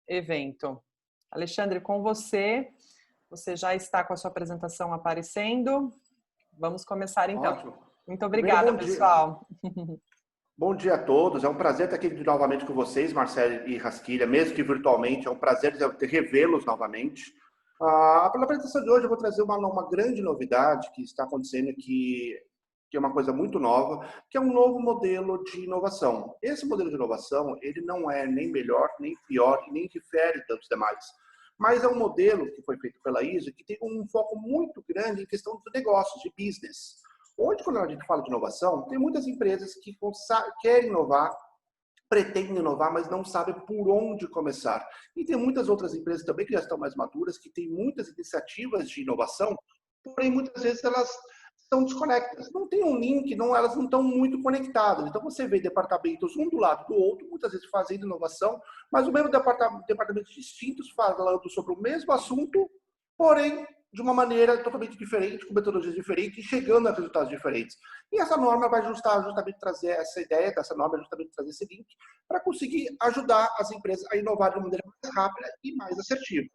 evento. Alexandre, com você, você já está com a sua apresentação aparecendo. Vamos começar então. Ótimo. Muito Primeiro, obrigada, bom dia. pessoal. Bom dia a todos. É um prazer estar aqui novamente com vocês, Marcelo e Rasquilha, mesmo que virtualmente. É um prazer revê-los novamente. Pela apresentação de hoje, eu vou trazer uma grande novidade que está acontecendo aqui, que é uma coisa muito nova, que é um novo modelo de inovação. Esse modelo de inovação, ele não é nem melhor, nem pior, e nem difere dos demais. Mas é um modelo que foi feito pela ISO que tem um foco muito grande em questão de negócios, de business. Hoje, quando a gente fala de inovação, tem muitas empresas que querem inovar, pretendem inovar, mas não sabem por onde começar. E tem muitas outras empresas também que já estão mais maduras, que têm muitas iniciativas de inovação, porém muitas vezes elas estão desconectadas. Não tem um link, elas não estão muito conectadas. Então você vê departamentos um do lado do outro, muitas vezes fazendo inovação, mas o mesmo departamentos distintos falando sobre o mesmo assunto, porém de uma maneira totalmente diferente, com metodologias diferentes, e chegando a resultados diferentes. E essa norma vai justamente trazer essa ideia dessa norma, justamente trazer esse link, para conseguir ajudar as empresas a inovar de uma maneira mais rápida e mais assertiva.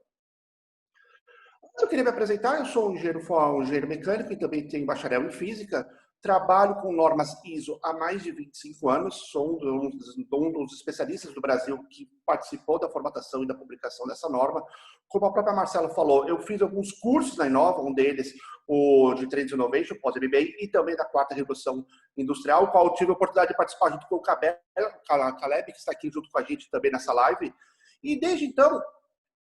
Eu queria me apresentar, eu sou um engenheiro mecânico e também tenho bacharel em física, trabalho com normas ISO há mais de 25 anos, sou um dos especialistas do Brasil que participou da formatação e da publicação dessa norma. Como a própria Marcela falou, eu fiz alguns cursos na Inova, um deles o de Trends Innovation, pós-MBA, e também da quarta revolução industrial, o qual eu tive a oportunidade de participar junto com o Caleb, que está aqui junto com a gente também nessa live. E desde então,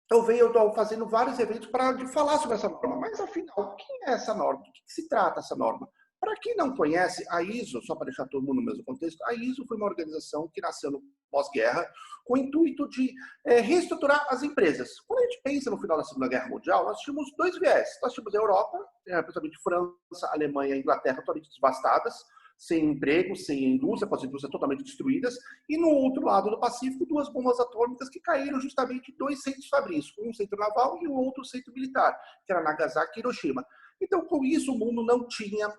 eu estou fazendo vários eventos para falar sobre essa norma. Mas, afinal, o que é essa norma? Do que se trata essa norma? Para quem não conhece, a ISO, só para deixar todo mundo no mesmo contexto, a ISO foi uma organização que nasceu no pós-guerra com o intuito de reestruturar as empresas. Quando a gente pensa no final da Segunda Guerra Mundial, nós tínhamos dois viés. Nós tínhamos a Europa, principalmente França, Alemanha e Inglaterra, totalmente devastadas, sem emprego, sem indústria, com as indústrias totalmente destruídas, e no outro lado do Pacífico, duas bombas atômicas que caíram justamente em dois centros fabris, um centro naval e o outro centro militar, que era Nagasaki e Hiroshima. Então, com isso, o mundo não tinha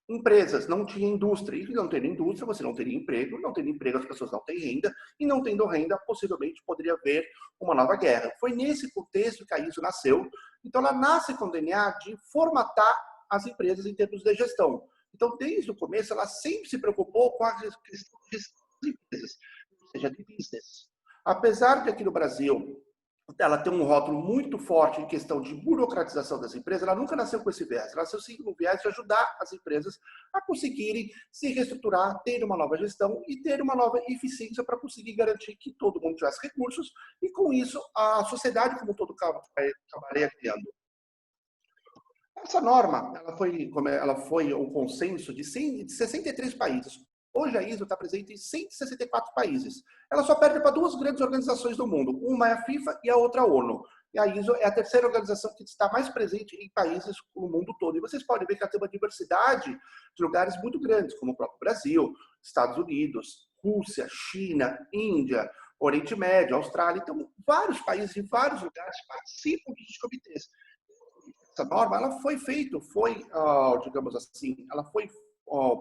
empresas, não tinha indústria. E não tendo indústria, você não teria emprego, não tendo emprego, as pessoas não têm renda, e não tendo renda, possivelmente poderia haver uma nova guerra. Foi nesse contexto que a ISO nasceu. Então, ela nasce com o DNA de formatar as empresas em termos de gestão. Então, desde o começo, ela sempre se preocupou com a questão de gestão das empresas, ou seja, de business. Apesar de aqui no Brasil ela tem um rótulo muito forte em questão de burocratização das empresas, ela nunca nasceu com esse viés. Ela nasceu sim com o viés de ajudar as empresas a conseguirem se reestruturar, ter uma nova gestão e ter uma nova eficiência para conseguir garantir que todo mundo tivesse recursos e, com isso, a sociedade como um todo acabaria criando. Essa norma ela foi um consenso de 63 países. Hoje a ISO está presente em 164 países. Ela só perde para duas grandes organizações do mundo. Uma é a FIFA e a outra a ONU. E a ISO é a terceira organização que está mais presente em países no mundo todo. E vocês podem ver que ela tem uma diversidade de lugares muito grandes, como o próprio Brasil, Estados Unidos, Rússia, China, Índia, Oriente Médio, Austrália. Então, vários países em vários lugares participam dos comitês. Essa norma, ela foi digamos assim, ela foi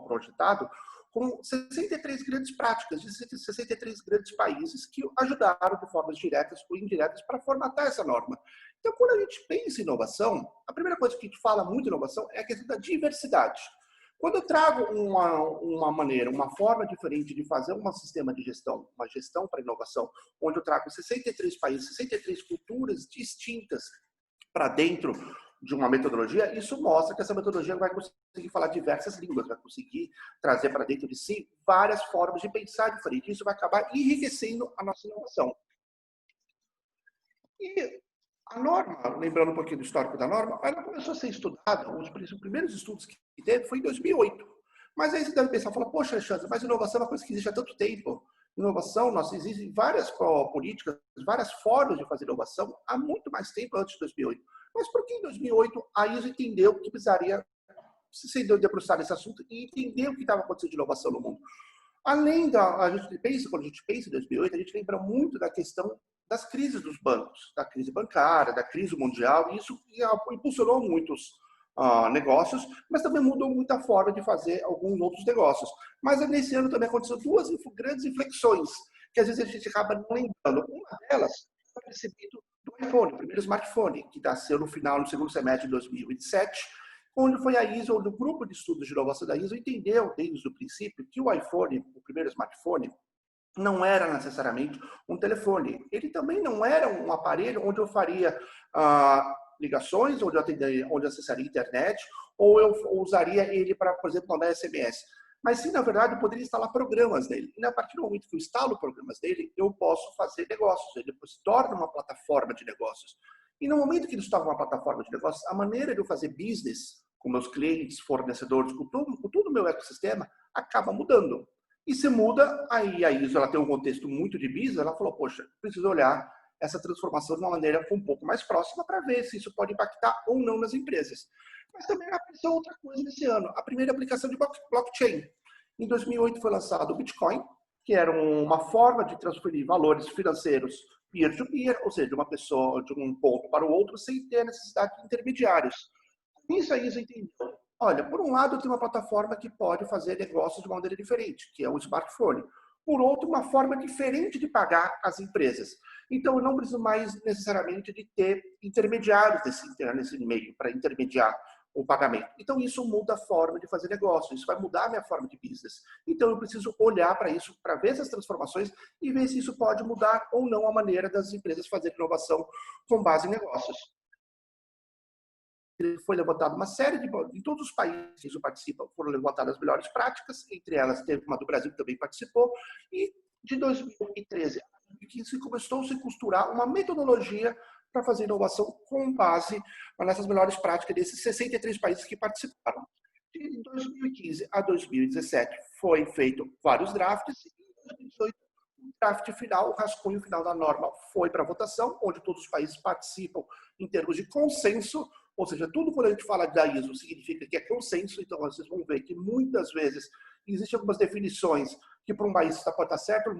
projetado com 63 grandes práticas de 63 grandes países que ajudaram de formas diretas ou indiretas para formatar essa norma. Então, quando a gente pensa em inovação, a primeira coisa que a gente fala muito em inovação é a questão da diversidade. Quando eu trago uma forma diferente de fazer um sistema de gestão, uma gestão para inovação, onde eu trago 63 países, 63 culturas distintas para dentro de uma metodologia, isso mostra que essa metodologia vai conseguir falar diversas línguas, vai conseguir trazer para dentro de si várias formas de pensar diferente. Isso vai acabar enriquecendo a nossa inovação. E a norma, lembrando um pouquinho do histórico da norma, ela começou a ser estudada, os primeiros estudos que teve foi em 2008. Mas aí você deve pensar, fala, poxa, Alexandre, mas inovação é uma coisa que existe há tanto tempo. Inovação, existem várias políticas, várias formas de fazer inovação há muito mais tempo antes de 2008. Mas por que em 2008 a ISO entendeu que precisaria se debruçar nesse assunto e entender o que estava acontecendo de inovação no mundo? Além quando a gente pensa em 2008, a gente lembra muito da questão das crises dos bancos, da crise bancária, da crise mundial, e isso impulsionou muitos negócios, mas também mudou muito a forma de fazer alguns outros negócios. Mas nesse ano também aconteceram duas grandes inflexões, que às vezes a gente acaba não lembrando. Uma delas foi recebido do iPhone, o primeiro smartphone, que nasceu no segundo semestre de 2007, onde foi a ISO, onde o grupo de estudos de inovação da ISO entendeu desde o princípio que o iPhone, o primeiro smartphone, não era necessariamente um telefone. Ele também não era um aparelho onde eu faria ligações, onde eu acessaria a internet, ou eu usaria ele para, por exemplo, mandar SMS. Mas sim, na verdade, eu poderia instalar programas nele. E a partir do momento que eu instalo programas nele, eu posso fazer negócios. Ele se torna uma plataforma de negócios. E no momento que ele se torna uma plataforma de negócios, a maneira de eu fazer business com meus clientes, fornecedores, com todo o meu ecossistema, acaba mudando. E se muda, aí a ISO ela tem um contexto muito de business, ela falou, poxa, preciso olhar essa transformação de uma maneira um pouco mais próxima para ver se isso pode impactar ou não nas empresas. Mas também apareceu outra coisa nesse ano, a primeira aplicação de blockchain. Em 2008 foi lançado o Bitcoin, que era uma forma de transferir valores financeiros peer-to-peer, ou seja, de uma pessoa de um ponto para o outro, sem ter a necessidade de intermediários. Com isso a ISO entendeu. Olha, por um lado, tem uma plataforma que pode fazer negócios de uma maneira diferente, que é o smartphone. Por outro, uma forma diferente de pagar as empresas. Então, eu não preciso mais necessariamente de ter intermediários nesse meio para intermediar o pagamento. Então, isso muda a forma de fazer negócio, isso vai mudar a minha forma de business. Então, eu preciso olhar para isso, para ver essas transformações e ver se isso pode mudar ou não a maneira das empresas fazerem inovação com base em negócios. Foi levantada uma série em todos os países que participam, foram levantadas as melhores práticas, entre elas teve uma do Brasil que também participou, e de 2013 a 2015 começou a se costurar uma metodologia para fazer inovação com base nessas melhores práticas desses 63 países que participaram. De 2015 a 2017 foi feito vários drafts, e em 2018 o draft final, o rascunho final da norma foi para votação, onde todos os países participam em termos de consenso. Ou seja, tudo quando a gente fala da ISO significa que é consenso, então vocês vão ver que muitas vezes existem algumas definições que para um país pode estar certo.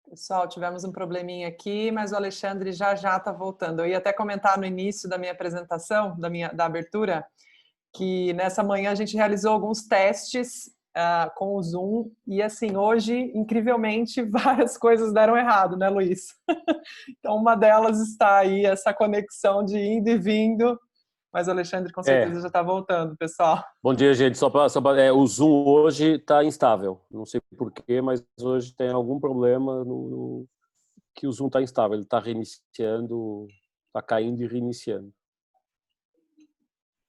Pessoal, tivemos um probleminha aqui, mas o Alexandre já está voltando. Eu ia até comentar no início da minha apresentação, da abertura, que nessa manhã a gente realizou alguns testes com o Zoom e, assim, hoje, incrivelmente, várias coisas deram errado, né, Luiz? Então, uma delas está aí, essa conexão de indo e vindo, mas o Alexandre com certeza já está voltando, pessoal. Bom dia, gente. O Zoom hoje está instável. Não sei porquê, mas hoje tem algum problema que o Zoom está instável. Ele está reiniciando, está caindo e reiniciando.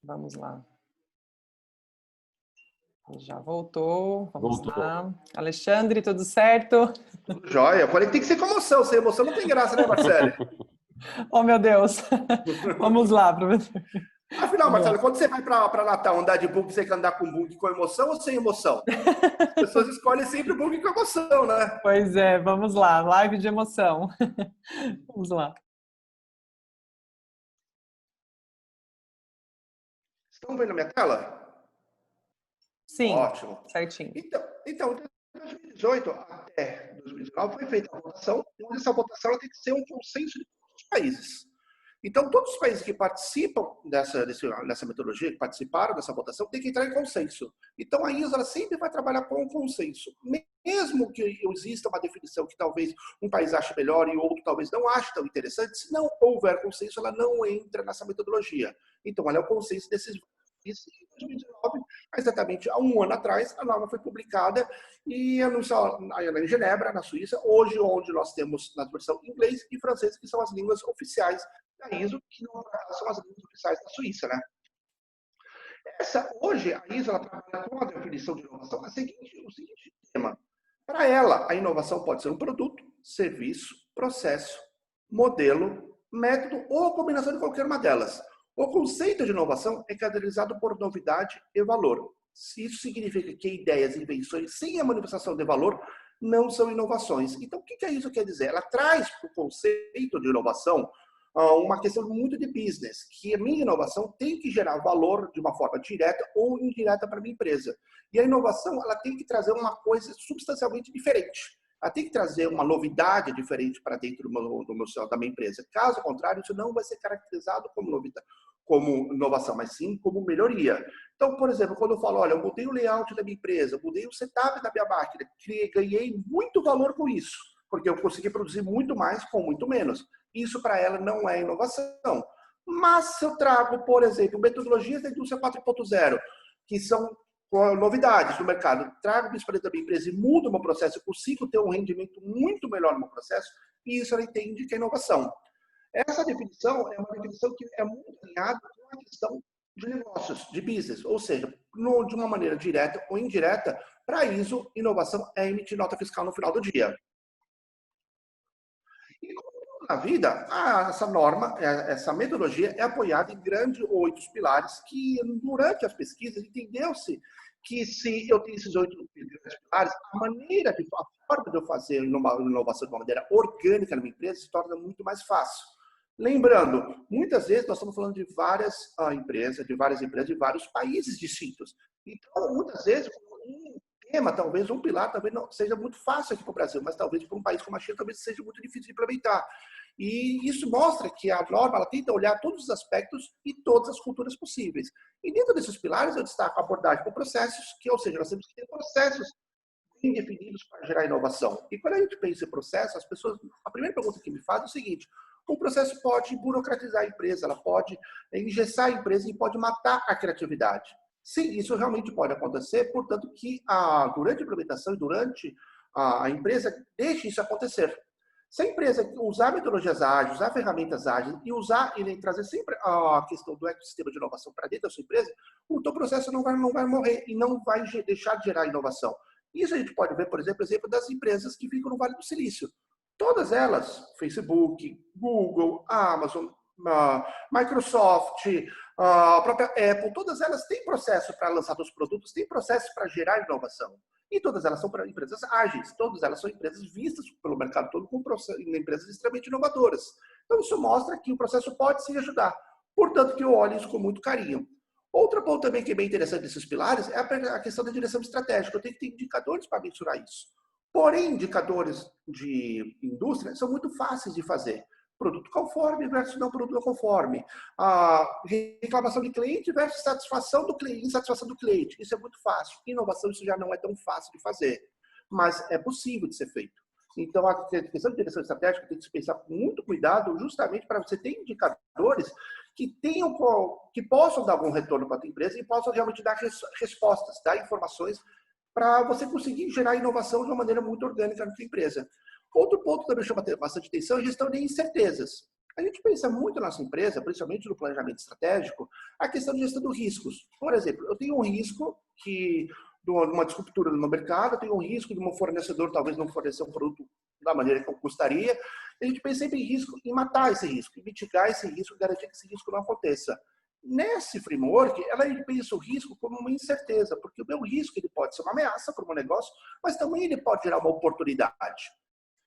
Vamos lá. Já voltou. Vamos lá. Alexandre, tudo certo? Tudo jóia. Eu falei que tem que ser com emoção. Sem emoção não tem graça, né, Marcelo? Oh, meu Deus. Vamos lá, professor. Afinal, Marcelo, quando você vai para Natal andar de bug, você quer andar com bug com emoção ou sem emoção? As pessoas escolhem sempre o bug com emoção, né? Pois é, vamos lá. Live de emoção. Vamos lá. Estão vendo a minha tela? Sim. Ótimo. Certinho. Então, de 2018 até 2019 foi feita a votação, onde essa votação ela tem que ser um consenso de todos os países. Então, todos os países que participam dessa metodologia, que participaram dessa votação, têm que entrar em consenso. Então, a ISO ela sempre vai trabalhar com o consenso. Mesmo que exista uma definição que talvez um país ache melhor e outro talvez não ache tão interessante, se não houver consenso, ela não entra nessa metodologia. Então, ela é o consenso desses países. Em 2019, exatamente há um ano atrás, a norma foi publicada e anunciada em Genebra, na Suíça, hoje onde nós temos na versão inglês e francês, que são as línguas oficiais da ISO, que não são as línguas oficiais da Suíça, né? Hoje, a ISO ela trabalha com a definição de inovação o seguinte tema. Para ela, a inovação pode ser um produto, serviço, processo, modelo, método ou a combinação de qualquer uma delas. O conceito de inovação é caracterizado por novidade e valor. Isso significa que ideias e invenções sem a manifestação de valor não são inovações. Então, o que isso quer dizer? Ela traz para o conceito de inovação uma questão muito de business, que a minha inovação tem que gerar valor de uma forma direta ou indireta para a minha empresa. E a inovação, ela tem que trazer uma coisa substancialmente diferente. Ela tem que trazer uma novidade diferente para dentro da minha empresa. Caso contrário, isso não vai ser caracterizado como novidade, como inovação, mas sim como melhoria. Então, por exemplo, quando eu falo, olha, eu mudei o layout da minha empresa, eu mudei o setup da minha máquina, ganhei muito valor com isso, porque eu consegui produzir muito mais com muito menos. Isso para ela não é inovação. Mas se eu trago, por exemplo, metodologias da indústria 4.0, que são novidades no mercado, trago isso para dentro da minha empresa e mudo o meu processo, eu consigo ter um rendimento muito melhor no meu processo, e isso ela entende que é inovação. Essa definição é uma definição que é muito alinhada com a questão de negócios, de business, ou seja, de uma maneira direta ou indireta, para isso, inovação é emitir nota fiscal no final do dia. E na vida, essa norma, essa metodologia é apoiada em grandes 8 pilares que, durante as pesquisas, entendeu-se que se eu tenho esses 8 pilares, a forma de eu fazer inovação de uma maneira orgânica na minha empresa se torna muito mais fácil. Lembrando, muitas vezes nós estamos falando de várias empresas, de vários países distintos. Então, muitas vezes, um tema, talvez um pilar, talvez não seja muito fácil aqui para o Brasil, mas talvez para um país como a China, talvez seja muito difícil de implementar. E isso mostra que a norma ela tenta olhar todos os aspectos e todas as culturas possíveis. E dentro desses pilares, eu destaco a abordagem por processos, que, ou seja, nós temos que ter processos bem definidos para gerar inovação. E quando a gente pensa em processo, a primeira pergunta que me faz é o seguinte: o processo pode burocratizar a empresa, ela pode engessar a empresa e pode matar a criatividade. Sim, isso realmente pode acontecer, portanto que durante a implementação e durante a empresa deixe isso acontecer. Se a empresa usar metodologias ágeis, usar ferramentas ágeis e trazer sempre a questão do ecossistema de inovação para dentro da sua empresa, o teu processo não vai morrer e não vai deixar de gerar inovação. Isso a gente pode ver, por exemplo, das empresas que ficam no Vale do Silício. Todas elas, Facebook, Google, Amazon, Microsoft, a própria Apple, todas elas têm processo para lançar seus produtos, têm processo para gerar inovação. E todas elas são empresas ágeis, todas elas são empresas vistas pelo mercado todo como empresas extremamente inovadoras. Então isso mostra que o processo pode sim ajudar. Portanto, que eu olho isso com muito carinho. Outro ponto também que é bem interessante desses pilares é a questão da direção estratégica. Eu tenho que ter indicadores para mensurar isso. Porém, indicadores de indústria são muito fáceis de fazer. Produto conforme versus não produto conforme. A reclamação de cliente versus insatisfação do cliente. Isso é muito fácil. Inovação, isso já não é tão fácil de fazer. Mas é possível de ser feito. Então, a questão de direção estratégica tem que se pensar com muito cuidado, justamente para você ter indicadores que possam dar algum retorno para a tua empresa e possam realmente dar respostas, dar informações para você conseguir gerar inovação de uma maneira muito orgânica na tua empresa. Outro ponto que também chama bastante atenção é a gestão de incertezas. A gente pensa muito na nossa empresa, principalmente no planejamento estratégico, a questão de gestão dos riscos. Por exemplo, eu tenho um risco de uma disruptura no mercado, eu tenho um risco de um fornecedor talvez não fornecer um produto da maneira que eu gostaria. A gente pensa sempre em matar esse risco, em mitigar esse risco, garantir que esse risco não aconteça. Nesse framework, ela pensa o risco como uma incerteza, porque o meu risco ele pode ser uma ameaça para o meu negócio, mas também ele pode gerar uma oportunidade.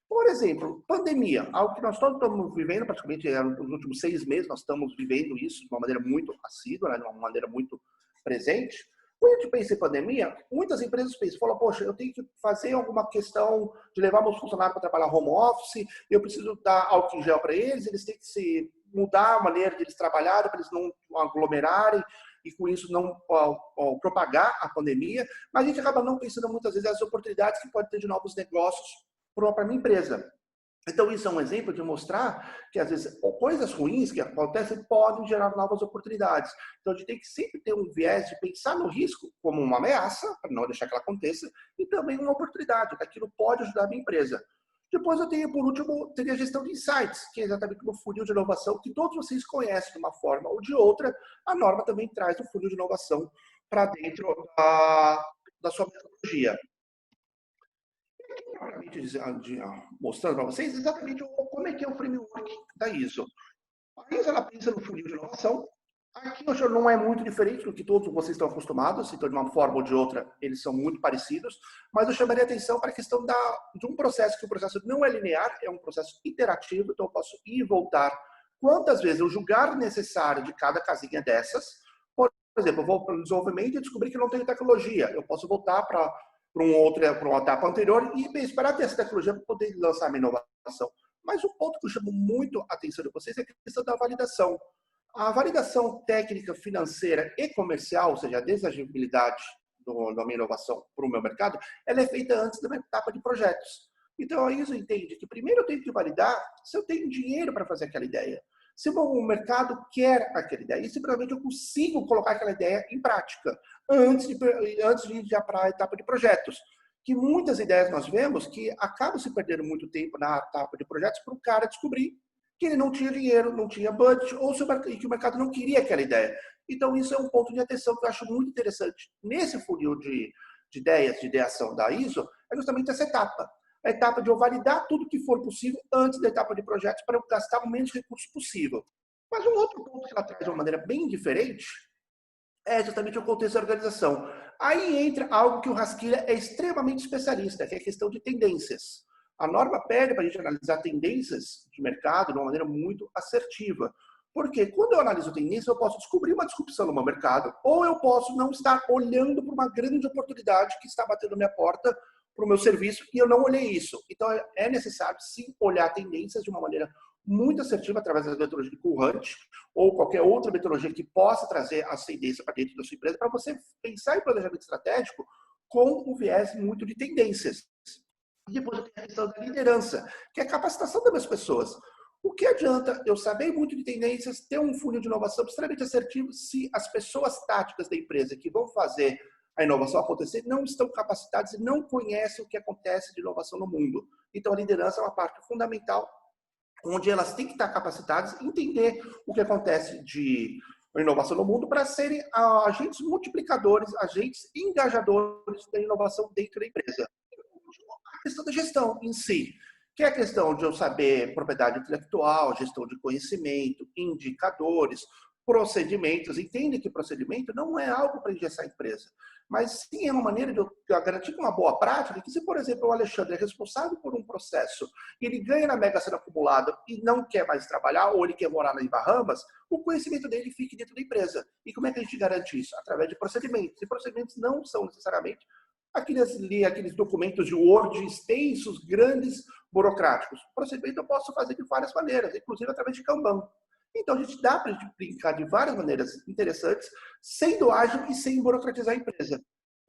Por exemplo, pandemia, algo que nós todos estamos vivendo, praticamente nos últimos 6 meses, nós estamos vivendo isso de uma maneira muito assídua, de uma maneira muito presente. Quando a gente pensa em pandemia, muitas empresas falam, poxa, eu tenho que fazer alguma questão de levar meus funcionários para trabalhar home office, eu preciso dar álcool em gel para eles têm que mudar a maneira de eles trabalharem, para eles não aglomerarem e com isso não propagar a pandemia, mas a gente acaba não pensando muitas vezes as oportunidades que pode ter de novos negócios para a minha empresa. Então, isso é um exemplo de mostrar que, às vezes, coisas ruins que acontecem podem gerar novas oportunidades. Então, a gente tem que sempre ter um viés de pensar no risco como uma ameaça, para não deixar que ela aconteça, e também uma oportunidade, que aquilo pode ajudar a minha empresa. Depois eu tenho, por último, a gestão de insights, que é exatamente um funil de inovação que todos vocês conhecem de uma forma ou de outra. A norma também traz o funil de inovação para dentro da sua metodologia. Mostrando para vocês exatamente como é que é o framework da ISO. A ISO ela pensa no funil de inovação. Aqui não é muito diferente do que todos vocês estão acostumados, então de uma forma ou de outra eles são muito parecidos, mas eu chamaria atenção para a questão de um processo, que o processo não é linear, é um processo iterativo, então eu posso ir e voltar quantas vezes eu julgar necessário de cada casinha dessas. Por exemplo, eu vou para o desenvolvimento e descobrir que não tenho tecnologia. Eu posso voltar para uma etapa anterior e esperar ter essa tecnologia para poder lançar a minha inovação. Mas o ponto que eu chamo muito a atenção de vocês é a questão da validação. A validação técnica, financeira e comercial, ou seja, a desagibilidade da minha inovação para o meu mercado, ela é feita antes da minha etapa de projetos. Então, a ISO entende que primeiro eu tenho que validar se eu tenho dinheiro para fazer aquela ideia. Se o mercado quer aquela ideia, e se realmente eu consigo colocar aquela ideia em prática, antes de ir já para a etapa de projetos. Que muitas ideias nós vemos que acabam se perdendo muito tempo na etapa de projetos para o cara descobrir que ele não tinha dinheiro, não tinha budget, ou que o mercado não queria aquela ideia. Então, isso é um ponto de atenção que eu acho muito interessante. Nesse funil de ideias, de ideação da ISO, é justamente essa etapa. A etapa de eu validar tudo que for possível antes da etapa de projetos para eu gastar o menos recursos possível. Mas um outro ponto que ela traz de uma maneira bem diferente é justamente o contexto da organização. Aí entra algo que o Rasquilha é extremamente especialista, que é a questão de tendências. A norma pede para a gente analisar tendências de mercado de uma maneira muito assertiva. Porque quando eu analiso tendências, eu posso descobrir uma disrupção no meu mercado, ou eu posso não estar olhando para uma grande oportunidade que está batendo na minha porta para o meu serviço e eu não olhei isso. Então, é necessário, sim, olhar tendências de uma maneira muito assertiva através da metodologia de Cool-Hunt ou qualquer outra metodologia que possa trazer a tendência para dentro da sua empresa, para você pensar em planejamento estratégico com um viés muito de tendências. E depois eu tenho a questão da liderança, que é a capacitação das pessoas. O que adianta eu saber muito de tendências, ter um funil de inovação extremamente assertivo, se as pessoas táticas da empresa que vão fazer a inovação acontecer não estão capacitadas e não conhecem o que acontece de inovação no mundo. Então, a liderança é uma parte fundamental, onde elas têm que estar capacitadas e entender o que acontece de inovação no mundo para serem agentes multiplicadores, agentes engajadores da inovação dentro da empresa. A questão da gestão em si, que é a questão de eu saber propriedade intelectual, gestão de conhecimento, indicadores, procedimentos. Entende que procedimento não é algo para engessar a empresa, mas sim é uma maneira de eu garantir uma boa prática, que se, por exemplo, o Alexandre é responsável por um processo e ele ganha na Mega Sena acumulada e não quer mais trabalhar, ou ele quer morar nas Bahamas, o conhecimento dele fique dentro da empresa. E como é que a gente garante isso? Através de procedimentos. E procedimentos não são necessariamente aqueles documentos de Word extensos, grandes, burocráticos. O procedimento eu posso fazer de várias maneiras, inclusive através de Kanban. Então, a gente dá para brincar de várias maneiras interessantes, sendo ágil e sem burocratizar a empresa.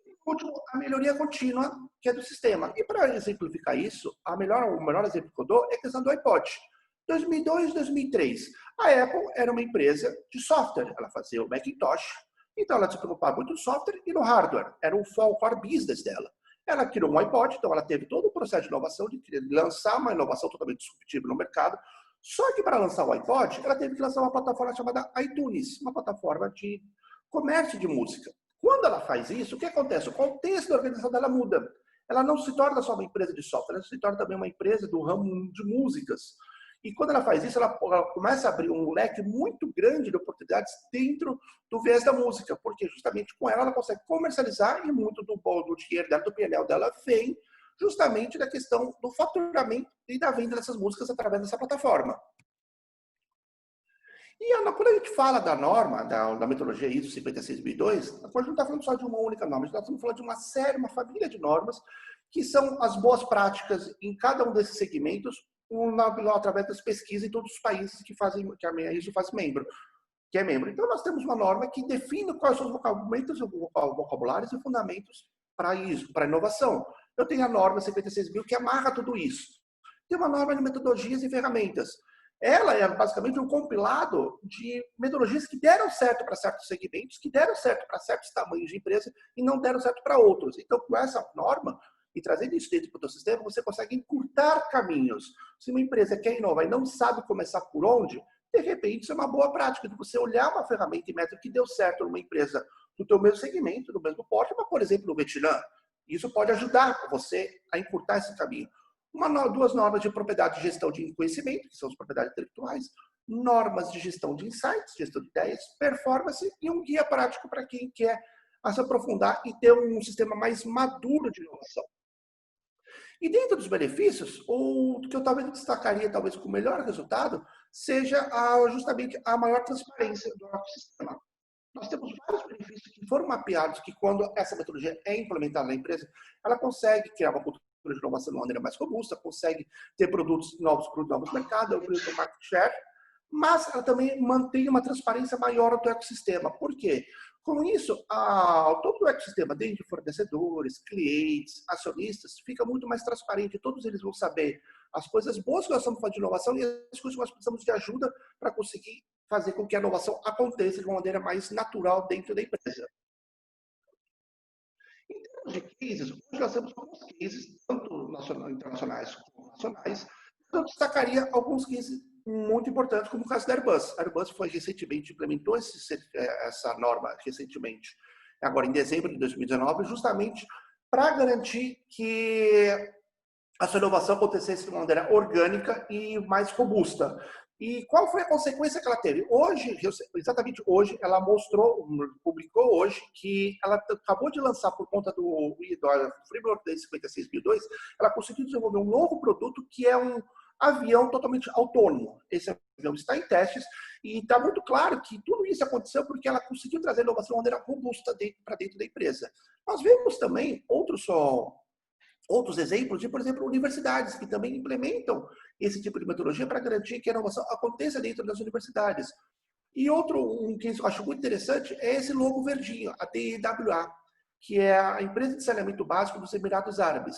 E, por último, a melhoria contínua, que é do sistema. E para exemplificar isso, o melhor exemplo que eu dou é a questão do iPod. 2002, 2003, a Apple era uma empresa de software. Ela fazia o Macintosh. Então, ela se preocupava muito no software e no hardware. Era o core business dela. Ela criou um iPod, então ela teve todo o processo de inovação, de lançar uma inovação totalmente disruptiva no mercado. Só que para lançar o iPod, ela teve que lançar uma plataforma chamada iTunes, uma plataforma de comércio de música. Quando ela faz isso, o que acontece? O contexto da organização dela muda. Ela não se torna só uma empresa de software, ela se torna também uma empresa do ramo de músicas. E quando ela faz isso, ela começa a abrir um leque muito grande de oportunidades dentro do viés da música, porque justamente com ela consegue comercializar e muito do dinheiro dela, do PNL dela, vem justamente da questão do faturamento e da venda dessas músicas através dessa plataforma. E quando a gente fala da norma, da metodologia ISO 56002, a gente não está falando só de uma única norma, a gente está falando de uma série, uma família de normas, que são as boas práticas em cada um desses segmentos, através das pesquisas em todos os países que a ISO faz membro. Que é membro. Então, nós temos uma norma que define quais são os vocabulários e fundamentos para isso, para inovação. Eu tenho a norma 56.000 que amarra tudo isso. Tem uma norma de metodologias e ferramentas. Ela é basicamente um compilado de metodologias que deram certo para certos segmentos, que deram certo para certos tamanhos de empresa e não deram certo para outros. Então, com essa norma, e trazendo isso dentro para o teu sistema, você consegue encurtar caminhos. Se uma empresa quer inovar e não sabe começar por onde, de repente, isso é uma boa prática de você olhar uma ferramenta e método que deu certo numa empresa do teu mesmo segmento, do mesmo porte, mas, por exemplo, no Vietnã. Isso pode ajudar você a encurtar esse caminho. Duas normas de propriedade de gestão de conhecimento, que são as propriedades intelectuais, normas de gestão de insights, gestão de ideias, performance e um guia prático para quem quer se aprofundar e ter um sistema mais maduro de inovação. E dentro dos benefícios, o que eu talvez destacaria, talvez com o melhor resultado, seja justamente a maior transparência do ecossistema. Nós temos vários benefícios que foram mapeados, que quando essa metodologia é implementada na empresa, ela consegue criar uma cultura de inovação de uma maneira mais robusta, consegue ter novos produtos, novos mercados, aumenta o market share, mas ela também mantém uma transparência maior do ecossistema. Por quê? Com isso, todo o ecossistema, desde fornecedores, clientes, acionistas, fica muito mais transparente. Todos eles vão saber as coisas boas que nós estamos fazendo de inovação e as coisas que nós precisamos de ajuda para conseguir fazer com que a inovação aconteça de uma maneira mais natural dentro da empresa. Em termos de cases, hoje nós temos alguns cases, tanto internacionais como nacionais. Eu destacaria alguns cases muito importantes, como o caso da Airbus. A Airbus recentemente implementou essa norma, recentemente, agora em dezembro de 2019, justamente para garantir que a sua inovação acontecesse de uma maneira orgânica e mais robusta. E qual foi a consequência que ela teve? Hoje, exatamente hoje, ela publicou hoje que ela acabou de lançar por conta do Framework Day 56002, ela conseguiu desenvolver um novo produto que é um avião totalmente autônomo. Esse avião está em testes e está muito claro que tudo isso aconteceu porque ela conseguiu trazer inovação de uma maneira robusta para dentro da empresa. Nós vemos também outros exemplos de, por exemplo, universidades que também implementam esse tipo de metodologia para garantir que a inovação aconteça dentro das universidades. E um que eu acho muito interessante é esse logo verdinho, a TEWA, que é a empresa de saneamento básico dos Emirados Árabes.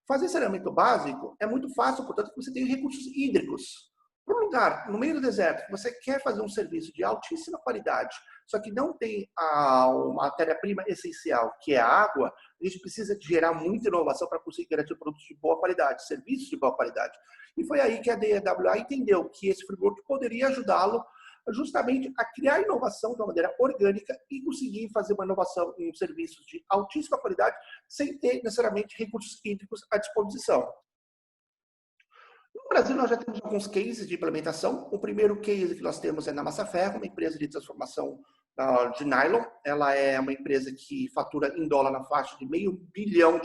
Fazer saneamento básico é muito fácil, portanto, que você tem recursos hídricos. Para um lugar, no meio do deserto, que você quer fazer um serviço de altíssima qualidade, só que não tem a matéria-prima essencial, que é a água, a gente precisa gerar muita inovação para conseguir garantir produtos de boa qualidade, serviços de boa qualidade. E foi aí que a DWA entendeu que esse framework poderia ajudá-lo justamente a criar inovação de uma maneira orgânica e conseguir fazer uma inovação em serviços de altíssima qualidade sem ter necessariamente recursos hídricos à disposição. No Brasil, nós já temos alguns cases de implementação. O primeiro case que nós temos é na Massaferro, uma empresa de transformação de nylon. Ela é uma empresa que fatura em dólar na faixa de $500 milhão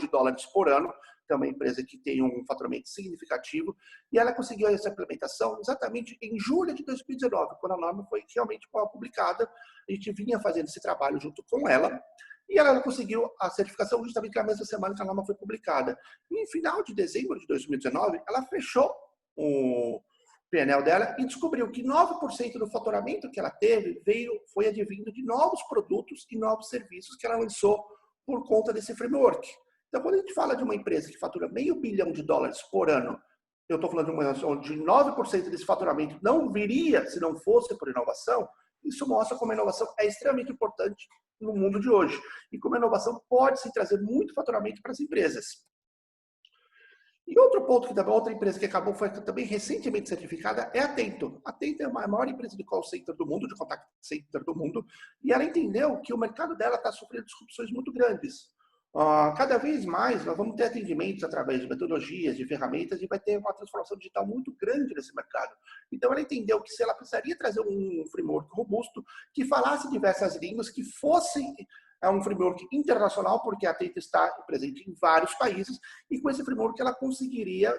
por ano. É uma empresa que tem um faturamento significativo. E ela conseguiu essa implementação exatamente em julho de 2019, quando a norma foi realmente publicada. A gente vinha fazendo esse trabalho junto com ela. E ela conseguiu a certificação justamente na mesma semana que a norma foi publicada. E em final de dezembro de 2019, ela fechou o PNL dela e descobriu que 9% do faturamento que ela teve foi advindo de novos produtos e novos serviços que ela lançou por conta desse framework. Então, quando a gente fala de uma empresa que fatura $500 milhão por ano, eu estou falando de uma inovação de 9% desse faturamento não viria se não fosse por inovação. Isso mostra como a inovação é extremamente importante no mundo de hoje e como a inovação pode se trazer muito faturamento para as empresas. E outro ponto que outra empresa que foi também recentemente certificada é a Atento. A Atento é a maior empresa de call center do mundo, de contact center do mundo, e ela entendeu que o mercado dela está sofrendo disrupções muito grandes. Cada vez mais nós vamos ter atendimentos através de metodologias, de ferramentas, e vai ter uma transformação digital muito grande nesse mercado. Então ela entendeu que se ela precisaria trazer um framework robusto, que falasse diversas línguas, que fosse um framework internacional, porque a Atento está presente em vários países, e com esse framework ela conseguiria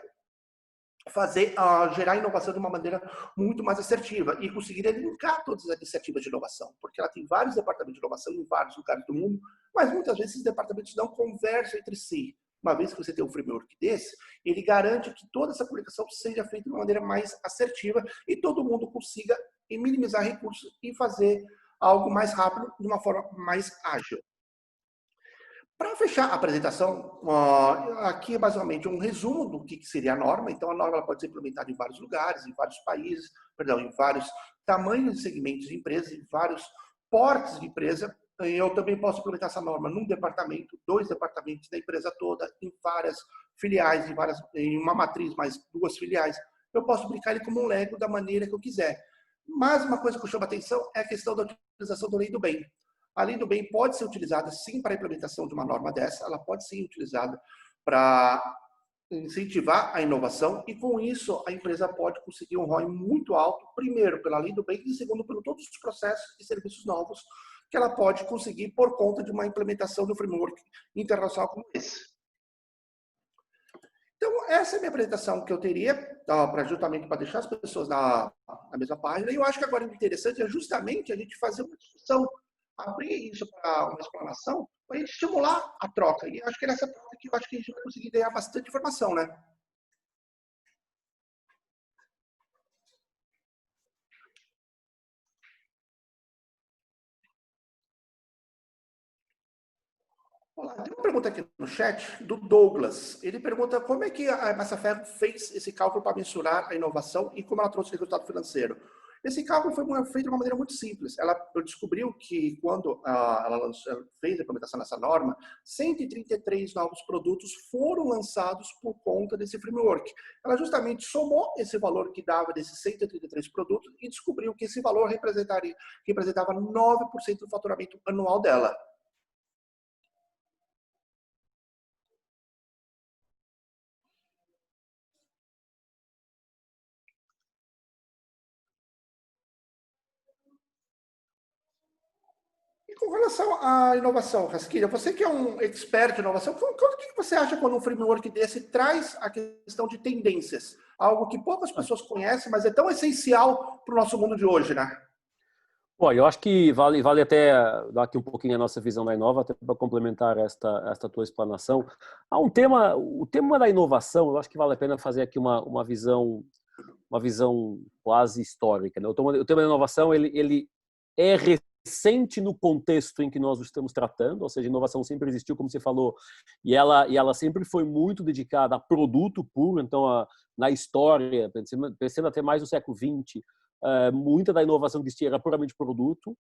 gerar inovação de uma maneira muito mais assertiva e conseguiria linkar todas as iniciativas de inovação, porque ela tem vários departamentos de inovação em vários lugares do mundo, mas muitas vezes esses departamentos não conversam entre si. Uma vez que você tem um framework desse, ele garante que toda essa comunicação seja feita de uma maneira mais assertiva e todo mundo consiga minimizar recursos e fazer algo mais rápido, de uma forma mais ágil. Para fechar a apresentação, aqui é basicamente um resumo do que seria a norma. Então, a norma pode ser implementada em vários lugares, em vários países, em vários tamanhos de segmentos de empresas, em vários portes de empresa. Eu também posso implementar essa norma num departamento, 2 departamentos da empresa toda, em várias filiais, em uma matriz, mais 2 filiais. Eu posso aplicar ele como um Lego da maneira que eu quiser. Mas uma coisa que eu chamo a atenção é a questão da utilização da lei do bem. A lei do bem pode ser utilizada, sim, para a implementação de uma norma dessa, ela pode ser utilizada para incentivar a inovação e, com isso, a empresa pode conseguir um ROI muito alto, primeiro, pela lei do bem e, segundo, por todos os processos e serviços novos que ela pode conseguir por conta de uma implementação do framework internacional como esse. essa é a minha apresentação que eu teria, justamente para deixar as pessoas na mesma página. E eu acho que agora o interessante é justamente a gente fazer uma discussão, abrir isso para uma explanação, para a gente estimular a troca. E acho que é nessa troca que eu acho que a gente vai conseguir ganhar bastante informação, né? Olá, tem uma pergunta aqui no chat do Douglas. Ele pergunta como é que a Massaferro fez esse cálculo para mensurar a inovação e como ela trouxe resultado financeiro. Esse cálculo foi feito de uma maneira muito simples. Ela descobriu que quando ela fez a implementação dessa norma, 133 novos produtos foram lançados por conta desse framework. Ela justamente somou esse valor que dava desses 133 produtos e descobriu que esse valor representava 9% do faturamento anual dela. Com relação à inovação, Rasquilha, você que é um expert em inovação, o que você acha quando um framework desse traz a questão de tendências? Algo que poucas pessoas conhecem, mas é tão essencial para o nosso mundo de hoje, né? Bom, eu acho que vale até dar aqui um pouquinho a nossa visão da Inova, até para complementar esta tua explanação. Há o tema da inovação, eu acho que vale a pena fazer aqui uma visão quase histórica, né? O tema da inovação, ele é recente no contexto em que nós o estamos tratando, ou seja, a inovação sempre existiu, como você falou, e ela sempre foi muito dedicada a produto puro. Então, na história, pensando até mais no século XX, muita da inovação que existia era puramente produto.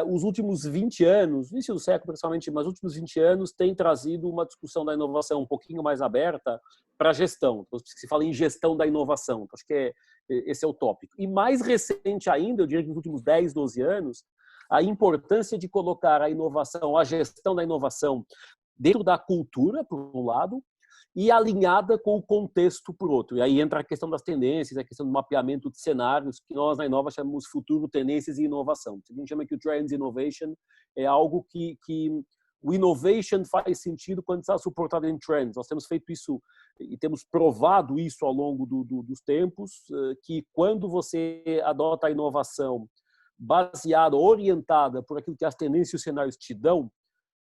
Os últimos 20 anos, início do século principalmente, mas os últimos 20 anos tem trazido uma discussão da inovação um pouquinho mais aberta para a gestão. Então, se fala em gestão da inovação, então, acho que esse é o tópico. E mais recente ainda, eu diria que nos últimos 10, 12 anos, a importância de colocar a inovação, a gestão da inovação dentro da cultura, por um lado, e alinhada com o contexto, por outro. E aí entra a questão das tendências, a questão do mapeamento de cenários, que nós na Inova chamamos futuro, tendências e inovação. A gente chama que o Trends Innovation é algo que o innovation faz sentido quando está suportado em trends. Nós temos feito isso e temos provado isso ao longo dos tempos, que quando você adota a inovação baseada, orientada por aquilo que as tendências e os cenários te dão,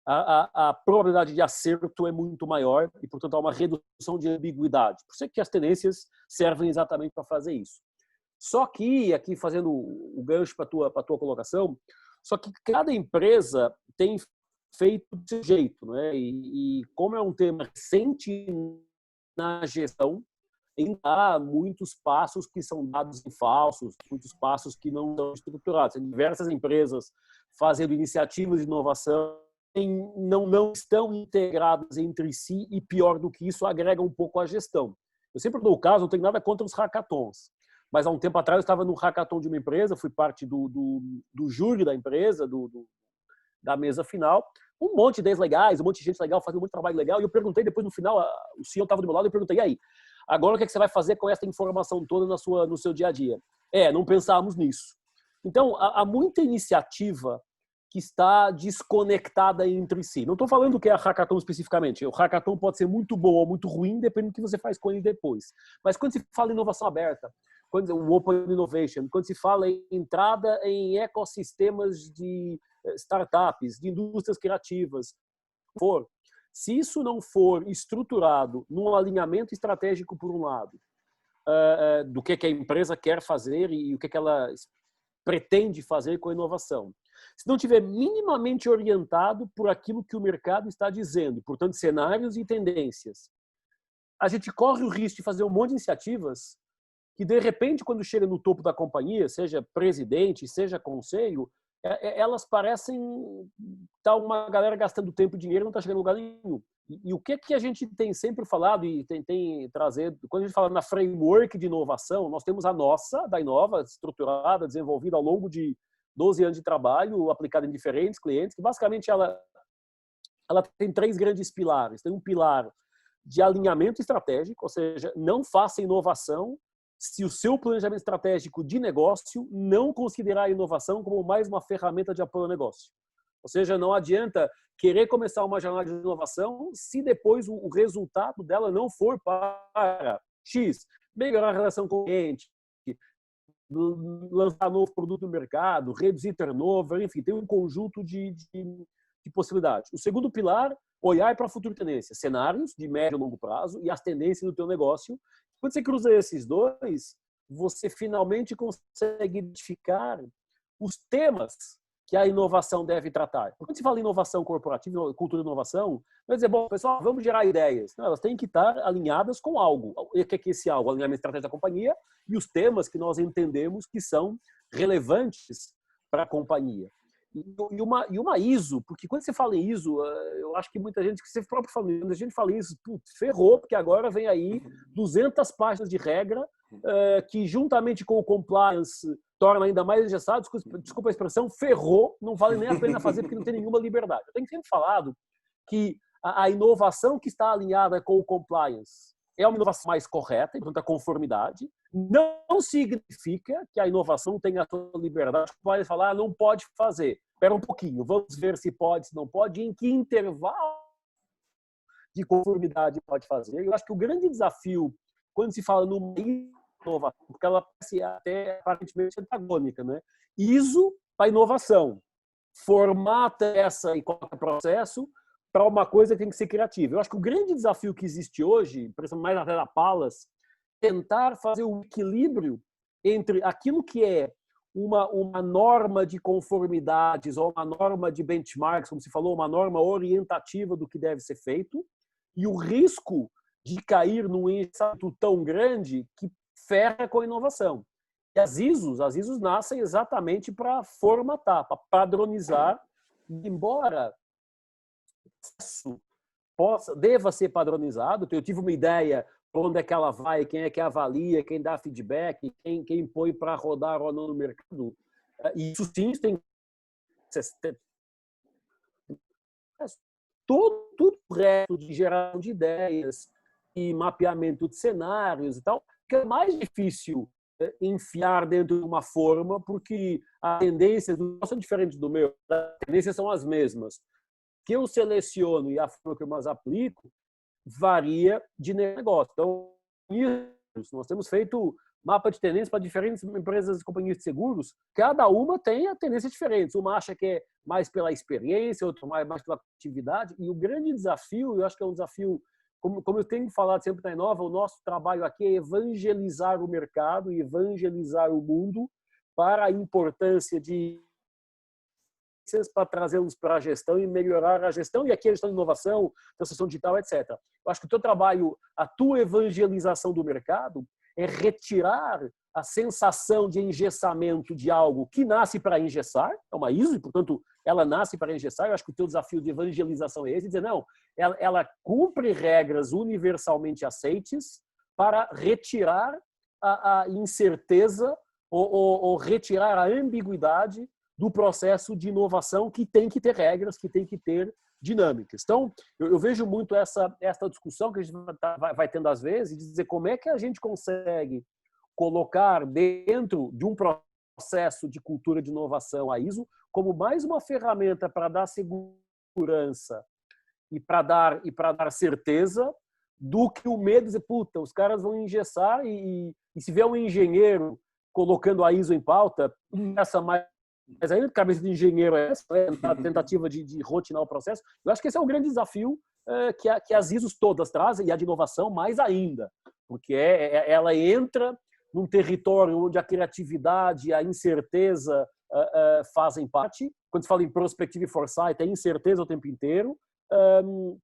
a probabilidade de acerto é muito maior e, portanto, há uma redução de ambiguidade. Por isso é que as tendências servem exatamente para fazer isso. Só que, aqui fazendo o gancho para a tua colocação, só que cada empresa tem feito desse jeito, né? E como é um tema recente na gestão, ainda há muitos passos que são dados em falsos, muitos passos que não são estruturados. Tem diversas empresas fazendo iniciativas de inovação não estão integradas entre si e, pior do que isso, agregam um pouco à gestão. Eu sempre dou o caso, não tenho nada contra os hackathons, mas há um tempo atrás eu estava no hackathon de uma empresa, fui parte do júri da empresa, da mesa final, um monte de ideias legais, um monte de gente legal, fazendo muito trabalho legal, e eu perguntei depois no final, o CEO estava do meu lado, eu perguntei, e aí, agora o que você vai fazer com essa informação toda no seu dia a dia? Não pensávamos nisso. Então, há muita iniciativa que está desconectada entre si. Não estou falando que é a hackathon especificamente. O hackathon pode ser muito bom ou muito ruim, dependendo do que você faz com ele depois. Mas quando se fala em inovação aberta, o Open Innovation, quando se fala em entrada em ecossistemas de startups, de indústrias criativas, se isso não for estruturado num alinhamento estratégico, por um lado, do que a empresa quer fazer e o que ela pretende fazer com a inovação, se não tiver minimamente orientado por aquilo que o mercado está dizendo, portanto, cenários e tendências, a gente corre o risco de fazer um monte de iniciativas que, de repente, quando chega no topo da companhia, seja presidente, seja conselho, elas parecem estar uma galera gastando tempo e dinheiro e não está chegando em lugar nenhum. E o que a gente tem sempre falado e tem trazido, quando a gente fala na framework de inovação, nós temos a nossa, da Inova, estruturada, desenvolvida ao longo de 12 anos de trabalho, aplicada em diferentes clientes, que basicamente ela tem 3 grandes pilares. Tem um pilar de alinhamento estratégico, ou seja, não faça inovação se o seu planejamento estratégico de negócio não considerar a inovação como mais uma ferramenta de apoio ao negócio. Ou seja, não adianta querer começar uma jornada de inovação se depois o resultado dela não for para X, melhorar a relação com o cliente, lançar novo produto no mercado, reduzir turnover, enfim, tem um conjunto de possibilidades. O segundo pilar, olhar para a futura tendência, cenários de médio e longo prazo e as tendências do teu negócio. Quando você cruza esses dois, você finalmente consegue identificar os temas que a inovação deve tratar. Quando se fala em inovação corporativa, cultura de inovação, vai dizer, bom, pessoal, vamos gerar ideias. Não, elas têm que estar alinhadas com algo. O que é esse algo? O alinhamento estratégico da companhia e os temas que nós entendemos que são relevantes para a companhia. E uma ISO, porque quando você fala em ISO, eu acho que muita gente, que você próprio fala, quando a gente fala isso, putz, ferrou, porque agora vem aí 200 páginas de regra que juntamente com o compliance torna ainda mais engessado, desculpa a expressão, ferrou, não vale nem a pena fazer porque não tem nenhuma liberdade. Eu tenho sempre falado que a inovação que está alinhada com o compliance é uma inovação mais correta, portanto a conformidade, não significa que a inovação tenha a sua liberdade, pode falar, não pode fazer. Espera um pouquinho, vamos ver se pode, se não pode, em que intervalo de conformidade pode fazer. Eu acho que o grande desafio, quando se fala numa inovação, porque ela parece até aparentemente antagônica, né? ISO para inovação, formata essa e qualquer processo para uma coisa que tem que ser criativa. Eu acho que o grande desafio que existe hoje, principalmente mais até da Palas, tentar fazer o equilíbrio entre aquilo que é uma norma de conformidades ou uma norma de benchmarks, como se falou, uma norma orientativa do que deve ser feito, e o risco de cair num engessamento tão grande que ferra com a inovação. E as ISOs nascem exatamente para formatar, para padronizar, embora isso deva ser padronizado. Eu tive uma ideia para onde é que ela vai, quem é que avalia, quem dá feedback, quem põe para rodar ou não no mercado. E isso sim tem tudo o resto de geração de ideias e mapeamento de cenários e tal, que é mais difícil enfiar dentro de uma forma, porque as tendências não são diferentes do meu, as tendências são as mesmas. Que eu seleciono e a forma que eu mais aplico varia de negócio. Então, nós temos feito mapa de tendências para diferentes empresas e companhias de seguros. Cada uma tem a tendência diferente. Uma acha que é mais pela experiência, outra mais pela atividade. E o grande desafio, eu acho que é um desafio, como eu tenho falado sempre na Inova, o nosso trabalho aqui é evangelizar o mercado e evangelizar o mundo para a importância de para trazê-los para a gestão e melhorar a gestão, e aqui a gestão de inovação, transição digital, etc. Eu acho que o teu trabalho, a tua evangelização do mercado é retirar a sensação de engessamento de algo que nasce para engessar, é uma ISO, e, portanto, ela nasce para engessar. Eu acho que o teu desafio de evangelização é esse, dizer, não, ela cumpre regras universalmente aceites para retirar a incerteza ou retirar a ambiguidade do processo de inovação, que tem que ter regras, que tem que ter dinâmicas. Então, eu vejo muito essa discussão que a gente vai tendo às vezes, de dizer como é que a gente consegue colocar dentro de um processo de cultura de inovação a ISO como mais uma ferramenta para dar segurança e para dar certeza, do que o medo de dizer, puta, os caras vão engessar e se vier um engenheiro colocando a ISO em pauta, essa mais mas ainda a cabeça de engenheiro é essa, a tentativa de rotinar o processo. Eu acho que esse é o grande desafio que as ISOs todas trazem, e a de inovação mais ainda, porque ela entra num território onde a criatividade e a incerteza fazem parte. Quando se fala em prospective e foresight, é incerteza o tempo inteiro,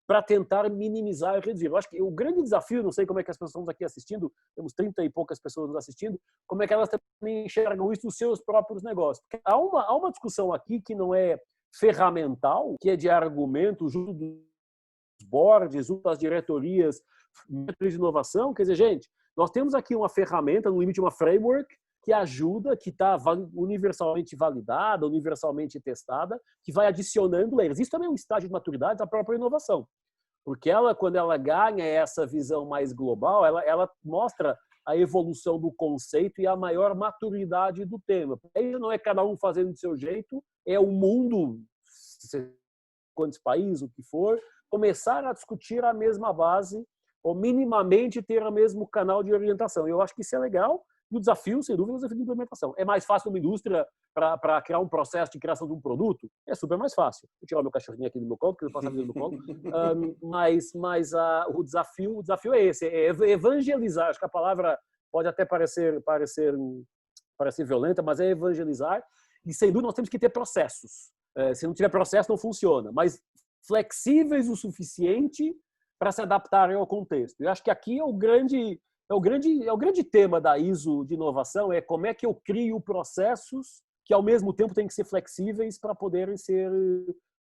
para tentar minimizar e reduzir. Eu acho que o grande desafio, não sei como é que as pessoas estão aqui assistindo, temos 30 e poucas pessoas nos assistindo, como é que elas também enxergam isso nos seus próprios negócios. Porque há uma discussão aqui que não é ferramental, que é de argumento junto dos boards, junto das diretorias de inovação. Quer dizer, gente, nós temos aqui uma ferramenta, no limite uma framework, que ajuda, que está universalmente validada, universalmente testada, que vai adicionando layers. Isso também é um estágio de maturidade da própria inovação. Porque ela, quando ela ganha essa visão mais global, ela mostra a evolução do conceito e a maior maturidade do tema. Aí não é cada um fazendo do seu jeito, é o mundo seja quantos países, o que for, começar a discutir a mesma base ou minimamente ter o mesmo canal de orientação. Eu acho que isso é legal. E o desafio, sem dúvida, é o desafio de implementação. É mais fácil uma indústria para criar um processo de criação de um produto? É super mais fácil. Vou tirar o meu cachorrinho aqui do meu colo, porque ele passa a vida no colo. Mas o desafio é esse, é evangelizar. Acho que a palavra pode até parecer violenta, mas é evangelizar. E, sem dúvida, nós temos que ter processos. Se não tiver processo, não funciona. Mas flexíveis o suficiente para se adaptarem ao contexto. Eu acho que aqui é o grande tema da ISO de inovação, é como é que eu crio processos que, ao mesmo tempo, têm que ser flexíveis para poderem ser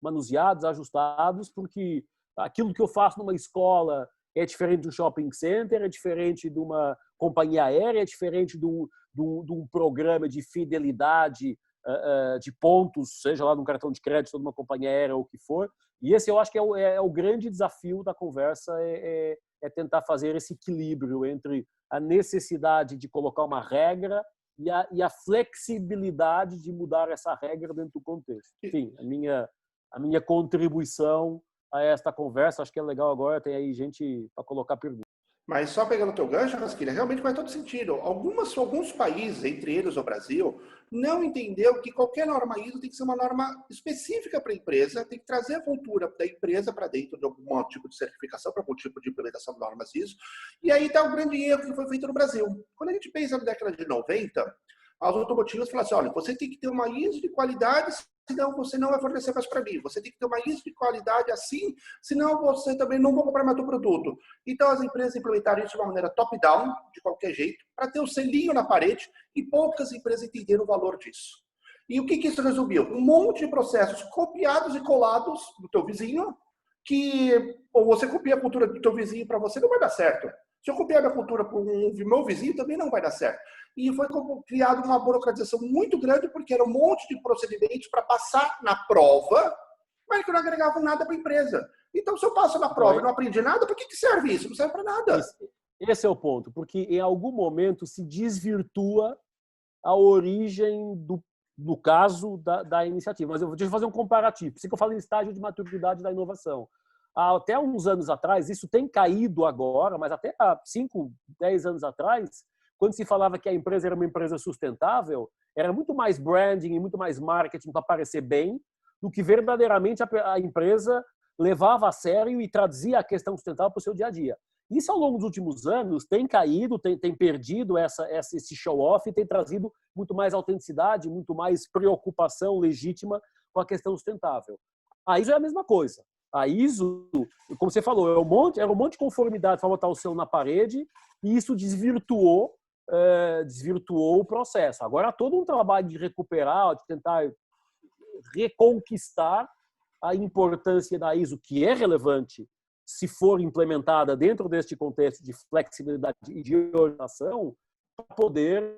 manuseados, ajustados, porque aquilo que eu faço numa escola é diferente de um shopping center, é diferente de uma companhia aérea, é diferente de um programa de fidelidade de pontos, seja lá num cartão de crédito ou numa companhia aérea ou o que for. E esse eu acho que é o grande desafio da conversa, é tentar fazer esse equilíbrio entre a necessidade de colocar uma regra e a flexibilidade de mudar essa regra dentro do contexto. Enfim, a minha contribuição a esta conversa, acho que é legal agora, tem aí gente para colocar perguntas. Mas só pegando o teu gancho, Rasquilha, realmente faz todo sentido. Alguns países, entre eles o Brasil, não entendeu que qualquer norma ISO tem que ser uma norma específica para a empresa, tem que trazer a cultura da empresa para dentro de algum tipo de certificação, para algum tipo de implementação de normas ISO. E aí está o grande erro que foi feito no Brasil. Quando a gente pensa na década de 90, as automotivas falaram assim, olha, você tem que ter uma ISO de qualidade, senão você não vai fornecer mais para mim. Você tem que ter uma ISO de qualidade assim, senão você também não vai comprar mais teu produto. Então as empresas implementaram isso de uma maneira top-down, de qualquer jeito, para ter o selinho na parede, e poucas empresas entenderam o valor disso. E o que isso resumiu? Um monte de processos copiados e colados do teu vizinho, que ou você copia a cultura do teu vizinho para você, não vai dar certo. Se eu copiar a minha cultura para o meu vizinho, também não vai dar certo. E foi criada uma burocratização muito grande, porque era um monte de procedimentos para passar na prova, mas que não agregavam nada para a empresa. Então, se eu passo na prova e não aprendi nada, para que serve isso? Não serve para nada. Esse é o ponto, porque em algum momento se desvirtua a origem do caso da iniciativa. Mas deixa eu fazer um comparativo. Por isso que eu falo em estágio de maturidade da inovação. Até uns anos atrás, isso tem caído agora, mas até há 5, 10 anos atrás, quando se falava que a empresa era uma empresa sustentável, era muito mais branding e muito mais marketing para parecer bem, do que verdadeiramente a empresa levava a sério e traduzia a questão sustentável para o seu dia a dia. Isso, ao longo dos últimos anos, tem caído, tem perdido esse show-off e tem trazido muito mais autenticidade, muito mais preocupação legítima com a questão sustentável. A ISO é a mesma coisa. A ISO, como você falou, era um monte de conformidade para botar o selo na parede, e isso desvirtuou o processo. Agora há todo um trabalho de recuperar, de tentar reconquistar a importância da ISO, que é relevante se for implementada dentro deste contexto de flexibilidade e de orientação, para poder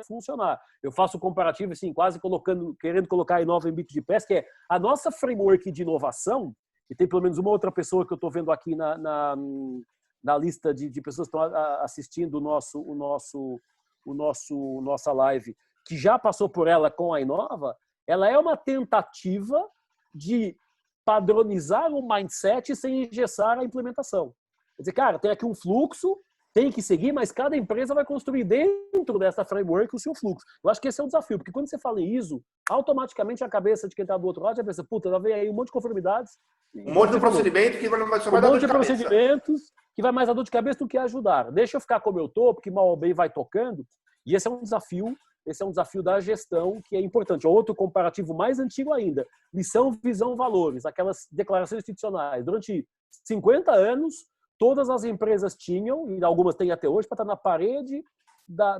funcionar. Eu faço um comparativo, assim, quase querendo colocar a Inova em bico de pés, que é a nossa framework de inovação, e tem pelo menos uma outra pessoa que eu estou vendo aqui na lista de pessoas que estão assistindo nossa live, que já passou por ela com a Inova. Ela é uma tentativa de padronizar o mindset sem engessar a implementação. Quer dizer, cara, tem aqui um fluxo, tem que seguir, mas cada empresa vai construir dentro dessa framework o seu fluxo. Eu acho que esse é o desafio, porque quando você fala em ISO, automaticamente a cabeça de quem está do outro lado já pensa, puta, já vem aí um monte de conformidades. Um monte de procedimento que vai mais dar dor de cabeça. Um monte de procedimentos que vai mais dar dor de cabeça do que ajudar. Deixa eu ficar como eu estou, porque mal ou bem vai tocando. E esse é um desafio da gestão que é importante. Outro comparativo mais antigo ainda, missão, visão, valores, aquelas declarações institucionais. Durante 50 anos, todas as empresas tinham, e algumas têm até hoje, para estar na parede da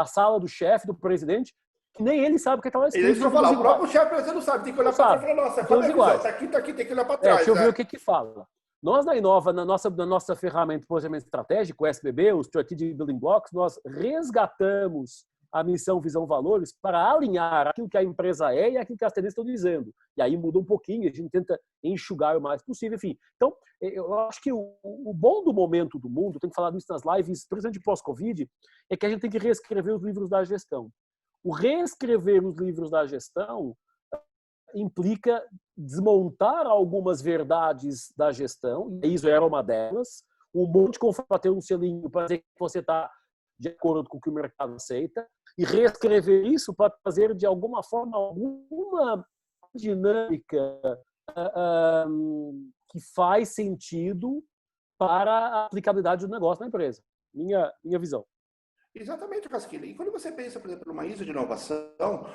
sala do chefe, do presidente, que nem ele sabe o que estava escrito. Isso que eu falar, o próprio chefe você não sabe, tem que olhar para trás e falar, nossa, tá aqui, tem que olhar para trás. Deixa eu ver o que fala. Nós, na Inova, na nossa ferramenta de planejamento estratégico, o SBB, o Strategic Building Blocks, nós resgatamos a missão, visão, valores para alinhar aquilo que a empresa é e aquilo que as tendências estão dizendo. E aí muda um pouquinho, a gente tenta enxugar o mais possível, enfim. Então, eu acho que o bom do momento do mundo, tenho falado isso nas lives, principalmente pós-Covid, é que a gente tem que reescrever os livros da gestão. O reescrever os livros da gestão implica desmontar algumas verdades da gestão, e isso era uma delas. Um monte de confrater um selinho para dizer que você está de acordo com o que o mercado aceita, e reescrever isso para trazer, de alguma forma, alguma dinâmica que faz sentido para a aplicabilidade do negócio na empresa. Minha visão. Exatamente, Casquilha. E quando você pensa, por exemplo, numa ISO de inovação,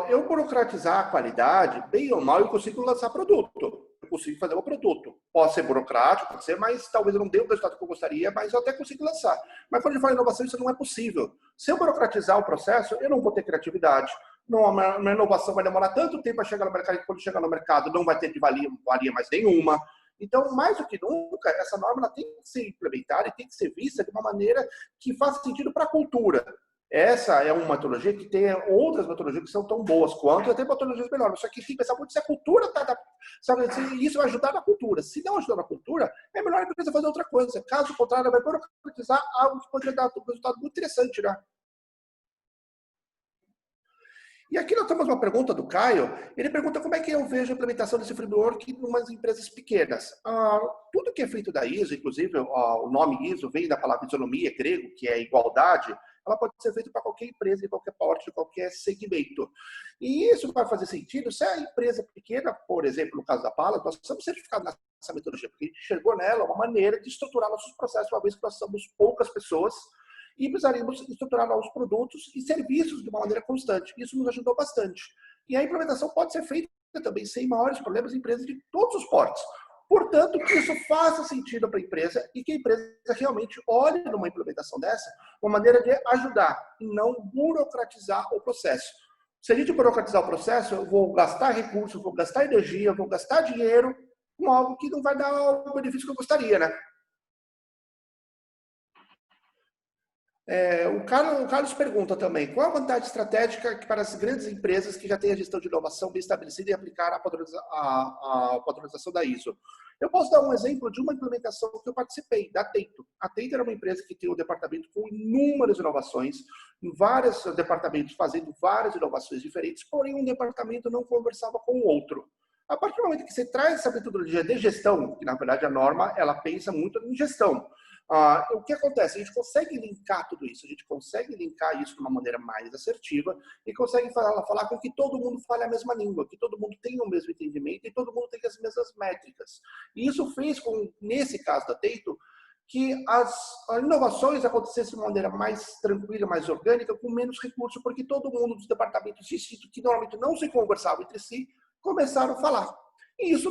eu burocratizar a qualidade, bem ou mal, eu consigo lançar produto. Eu consigo fazer um produto. Pode ser burocrático, pode ser, mas talvez eu não dê o resultado que eu gostaria, mas eu até consigo lançar. Mas quando a gente fala em inovação, isso não é possível. Se eu burocratizar o processo, eu não vou ter criatividade. Não, uma inovação vai demorar tanto tempo para chegar no mercado, que quando chegar no mercado não vai ter de valia mais nenhuma. Então, mais do que nunca, essa norma ela tem que ser implementada e tem que ser vista de uma maneira que faça sentido para a cultura. Essa é uma metodologia que tem outras metodologias que são tão boas quanto, e até metodologias melhores. Só que tem que pensar muito se a cultura está... Se isso vai ajudar na cultura. Se não ajudar na cultura, é melhor a empresa fazer outra coisa. Caso contrário, ela vai burocratizar algo que poderia dar um resultado muito interessante, né? E aqui nós temos uma pergunta do Caio. Ele pergunta como é que eu vejo a implementação desse framework em umas empresas pequenas. Tudo que é feito da ISO, inclusive o nome ISO vem da palavra isonomia, grego, que é igualdade, ela pode ser feita para qualquer empresa, de qualquer porte, de qualquer segmento. E isso vai fazer sentido se a empresa pequena, por exemplo, no caso da Palas, nós estamos certificados nessa metodologia, porque a gente enxergou nela uma maneira de estruturar nossos processos, uma vez que nós somos poucas pessoas, e precisaríamos estruturar novos produtos e serviços de uma maneira constante. Isso nos ajudou bastante. E a implementação pode ser feita também sem maiores problemas em empresas de todos os portes. Portanto, que isso faça sentido para a empresa e que a empresa realmente olhe numa implementação dessa uma maneira de ajudar e não burocratizar o processo. Se a gente burocratizar o processo, eu vou gastar recursos, vou gastar energia, vou gastar dinheiro com algo que não vai dar o benefício que eu gostaria, né? O Carlos pergunta também, qual a vantagem estratégica para as grandes empresas que já têm a gestão de inovação bem estabelecida e aplicar a padronização da ISO? Eu posso dar um exemplo de uma implementação que eu participei, da Atento. A Atento era uma empresa que tinha um departamento com inúmeras inovações, em vários departamentos fazendo várias inovações diferentes, porém um departamento não conversava com o outro. A partir do momento que você traz essa metodologia de gestão, que na verdade a norma ela pensa muito em gestão, o que acontece? A gente consegue linkar tudo isso, a gente consegue linkar isso de uma maneira mais assertiva e consegue falar com que todo mundo fale a mesma língua, que todo mundo tenha o mesmo entendimento e todo mundo tenha as mesmas métricas. E isso fez com, nesse caso da Teito, que as inovações acontecessem de uma maneira mais tranquila, mais orgânica, com menos recursos, porque todo mundo dos departamentos distintos, que normalmente não se conversavam entre si, começaram a falar. E isso,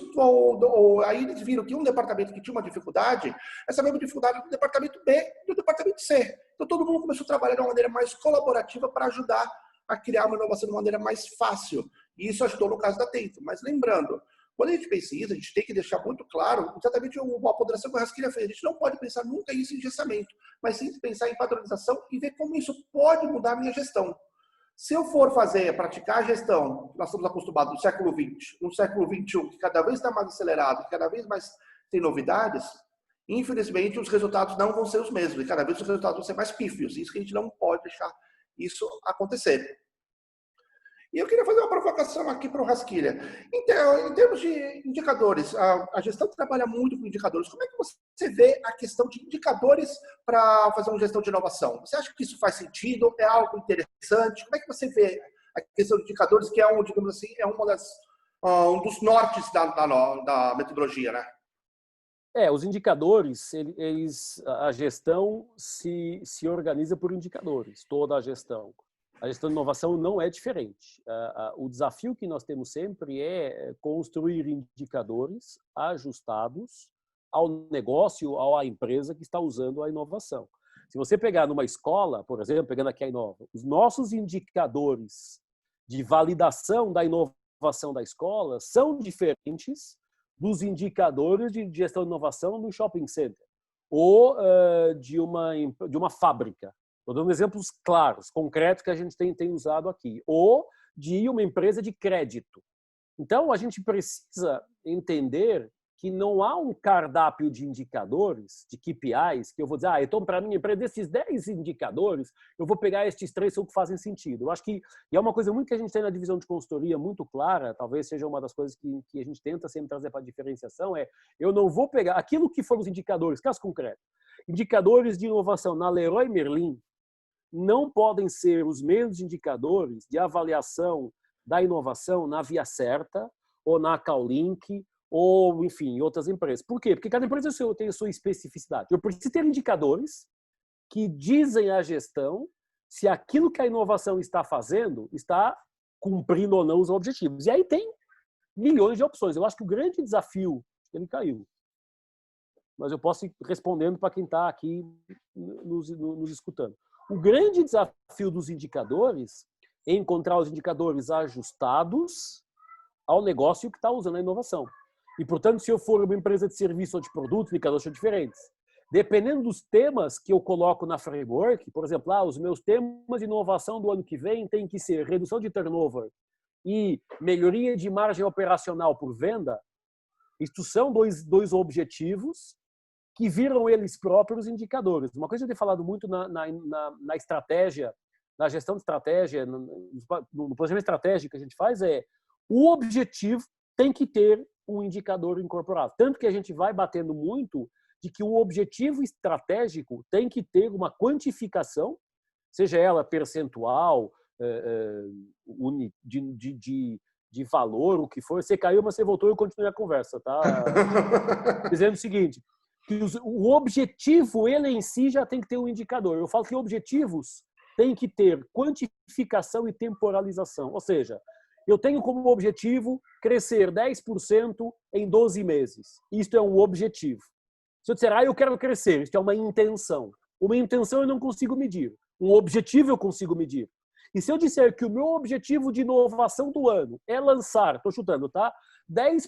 aí eles viram que um departamento que tinha uma dificuldade, essa mesma dificuldade do departamento B e do departamento C. Então todo mundo começou a trabalhar de uma maneira mais colaborativa para ajudar a criar uma inovação de uma maneira mais fácil. E isso ajudou no caso da Tento. Mas lembrando, quando a gente pensa isso, a gente tem que deixar muito claro exatamente a ponderação que o Rasquilha fez. A gente não pode pensar nunca isso em engessamento, mas sim pensar em padronização e ver como isso pode mudar a minha gestão. Se eu for praticar a gestão, nós estamos acostumados no século XX, no século XXI, que cada vez está mais acelerado, que cada vez mais tem novidades, infelizmente os resultados não vão ser os mesmos, e cada vez os resultados vão ser mais pífios. Isso que a gente não pode deixar isso acontecer. E eu queria fazer uma provocação aqui para o Rasquilha. Então, em termos de indicadores, a gestão trabalha muito com indicadores. Como é que você vê a questão de indicadores para fazer uma gestão de inovação? Você acha que isso faz sentido? É algo interessante? Como é que você vê a questão de indicadores, que é, digamos assim, é um dos nortes da metodologia, né? Os indicadores, a gestão se organiza por indicadores, toda a gestão. A gestão de inovação não é diferente. O desafio que nós temos sempre é construir indicadores ajustados ao negócio, à empresa que está usando a inovação. Se você pegar numa escola, por exemplo, pegando aqui a Inova, os nossos indicadores de validação da inovação da escola são diferentes dos indicadores de gestão de inovação no shopping center ou de uma fábrica. Estou dando exemplos claros, concretos que a gente tem usado aqui. Ou de uma empresa de crédito. Então, a gente precisa entender que não há um cardápio de indicadores, de KPIs, que eu vou dizer, então, para mim, para desses 10 indicadores, eu vou pegar estes 3 que fazem sentido. Eu acho que é uma coisa muito que a gente tem na divisão de consultoria, muito clara, talvez seja uma das coisas que a gente tenta sempre trazer para a diferenciação, eu não vou pegar aquilo que foram os indicadores, caso concreto, indicadores de inovação na Leroy Merlin, não podem ser os mesmos indicadores de avaliação da inovação na Via Certa, ou na Callink, ou, enfim, em outras empresas. Por quê? Porque cada empresa tem a sua especificidade. Eu preciso ter indicadores que dizem à gestão se aquilo que a inovação está fazendo está cumprindo ou não os objetivos. E aí tem milhões de opções. Eu acho que o grande desafio, ele caiu, mas eu posso ir respondendo para quem está aqui nos escutando. O grande desafio dos indicadores é encontrar os indicadores ajustados ao negócio que está usando a inovação. E, portanto, se eu for uma empresa de serviço ou de produto, os indicadores são diferentes. Dependendo dos temas que eu coloco na framework, por exemplo, os meus temas de inovação do ano que vem têm que ser redução de turnover e melhoria de margem operacional por venda, isto são dois objetivos que viram eles próprios indicadores. Uma coisa que eu tenho falado muito na estratégia, na gestão de estratégia, no planejamento estratégico que a gente faz o objetivo tem que ter um indicador incorporado. Tanto que a gente vai batendo muito de que o objetivo estratégico tem que ter uma quantificação, seja ela percentual, de valor, o que for. Você caiu, mas você voltou e eu continuei a conversa, tá? Dizendo o seguinte, que o objetivo, ele em si, já tem que ter um indicador. Eu falo que objetivos têm que ter quantificação e temporalização. Ou seja, eu tenho como objetivo crescer 10% em 12 meses. Isto é um objetivo. Se eu disser, eu quero crescer, isto é uma intenção. Uma intenção eu não consigo medir. Um objetivo eu consigo medir. E se eu disser que o meu objetivo de inovação do ano é lançar, estou chutando, tá? 10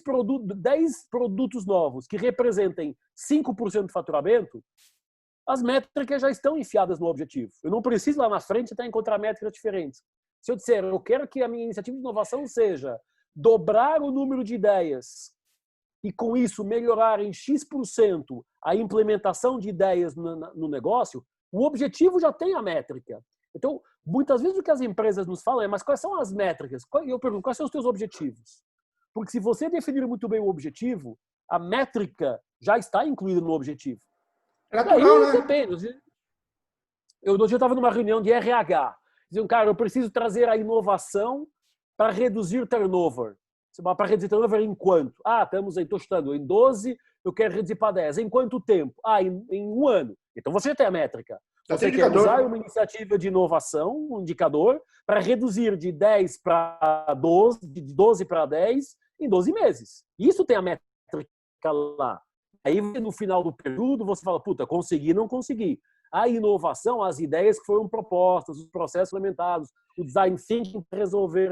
produtos novos que representem 5% de faturamento, as métricas já estão enfiadas no objetivo. Eu não preciso lá na frente até encontrar métricas diferentes. Se eu disser, eu quero que a minha iniciativa de inovação seja dobrar o número de ideias e, com isso, melhorar em X% a implementação de ideias no negócio, o objetivo já tem a métrica. Então, muitas vezes o que as empresas nos falam mas quais são as métricas? Eu pergunto, quais são os teus objetivos? Porque se você definir muito bem o objetivo, a métrica já está incluída no objetivo. É natural, né? Depende. Eu estava numa reunião de RH. Diziam, cara, eu preciso trazer a inovação para reduzir turnover. Para reduzir turnover em quanto? Estou chutando, em 12 eu quero reduzir para 10. Em quanto tempo? Em um ano. Então você já tem a métrica. Você quer usar uma iniciativa de inovação, um indicador, para reduzir de 10 para 12, de 12 para 10 em 12 meses. Isso tem a métrica lá. Aí, no final do período, você fala, consegui, não consegui. A inovação, as ideias que foram propostas, os processos implementados, o design thinking para resolver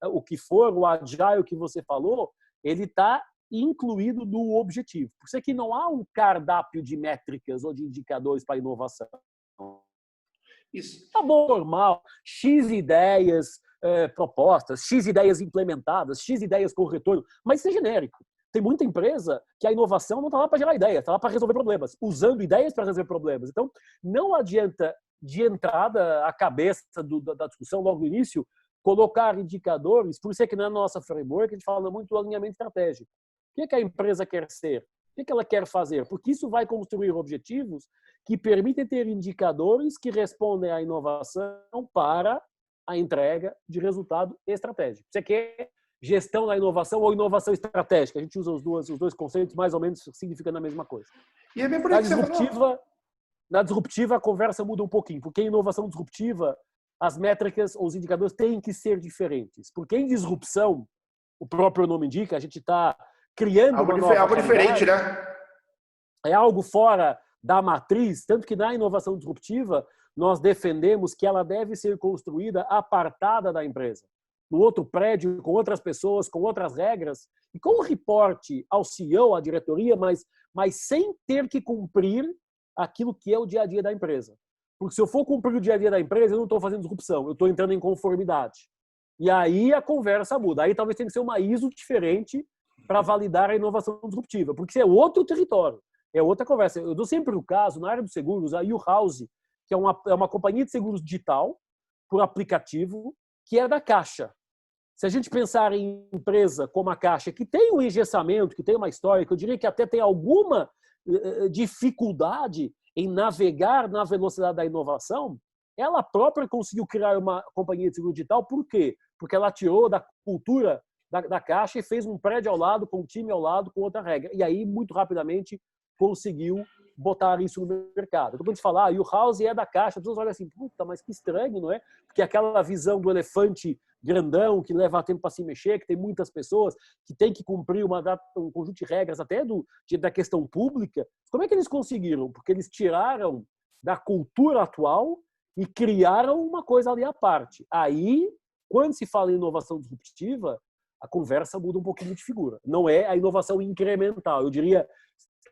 o que for, o agile que você falou, ele está incluído no objetivo. Por isso é que não há um cardápio de métricas ou de indicadores para inovação. Isso. Tá bom, normal. X ideias propostas, X ideias implementadas, X ideias com retorno, mas isso é genérico. Tem muita empresa que a inovação não está lá para gerar ideias, está lá para resolver problemas, usando ideias para resolver problemas. Então, não adianta, de entrada, a cabeça da discussão, logo no início, colocar indicadores. Por isso é que na nossa framework a gente fala muito do alinhamento estratégico. O que a empresa quer ser? O que ela quer fazer? Porque isso vai construir objetivos que permitem ter indicadores que respondem à inovação para a entrega de resultado estratégico. Você quer gestão da inovação ou inovação estratégica? A gente usa os dois conceitos mais ou menos significando a mesma coisa. E é bem por aí que você falou. Na disruptiva, a conversa muda um pouquinho, porque em inovação disruptiva, as métricas ou os indicadores têm que ser diferentes. Porque em disrupção, o próprio nome indica, a gente está criando algo diferente, né? É algo fora da matriz, tanto que na inovação disruptiva, nós defendemos que ela deve ser construída apartada da empresa, no outro prédio, com outras pessoas, com outras regras, e com o reporte ao CEO, à diretoria, mas sem ter que cumprir aquilo que é o dia a dia da empresa. Porque se eu for cumprir o dia a dia da empresa, eu não estou fazendo disrupção, eu estou entrando em conformidade. E aí a conversa muda. Aí talvez tenha que ser uma ISO diferente para validar a inovação disruptiva, porque isso é outro território, é outra conversa. Eu dou sempre o caso, na área dos seguros, a U-House, que é uma companhia de seguros digital, por aplicativo, que é da Caixa. Se a gente pensar em empresa como a Caixa, que tem um engessamento, que tem uma história, que eu diria que até tem alguma dificuldade em navegar na velocidade da inovação, ela própria conseguiu criar uma companhia de seguro digital. Por quê? Porque ela tirou da cultura da Caixa e fez um prédio ao lado, com um time ao lado, com outra regra. E aí, muito rapidamente, conseguiu botar isso no mercado. Então, quando se fala, o House é da Caixa, as pessoas olham assim, puta, mas que estranho, não é? Porque aquela visão do elefante grandão, que leva tempo para se mexer, que tem muitas pessoas, que tem que cumprir um conjunto de regras até da questão pública. Como é que eles conseguiram? Porque eles tiraram da cultura atual e criaram uma coisa ali à parte. Aí, quando se fala em inovação disruptiva, a conversa muda um pouquinho de figura. Não é a inovação incremental. Eu diria,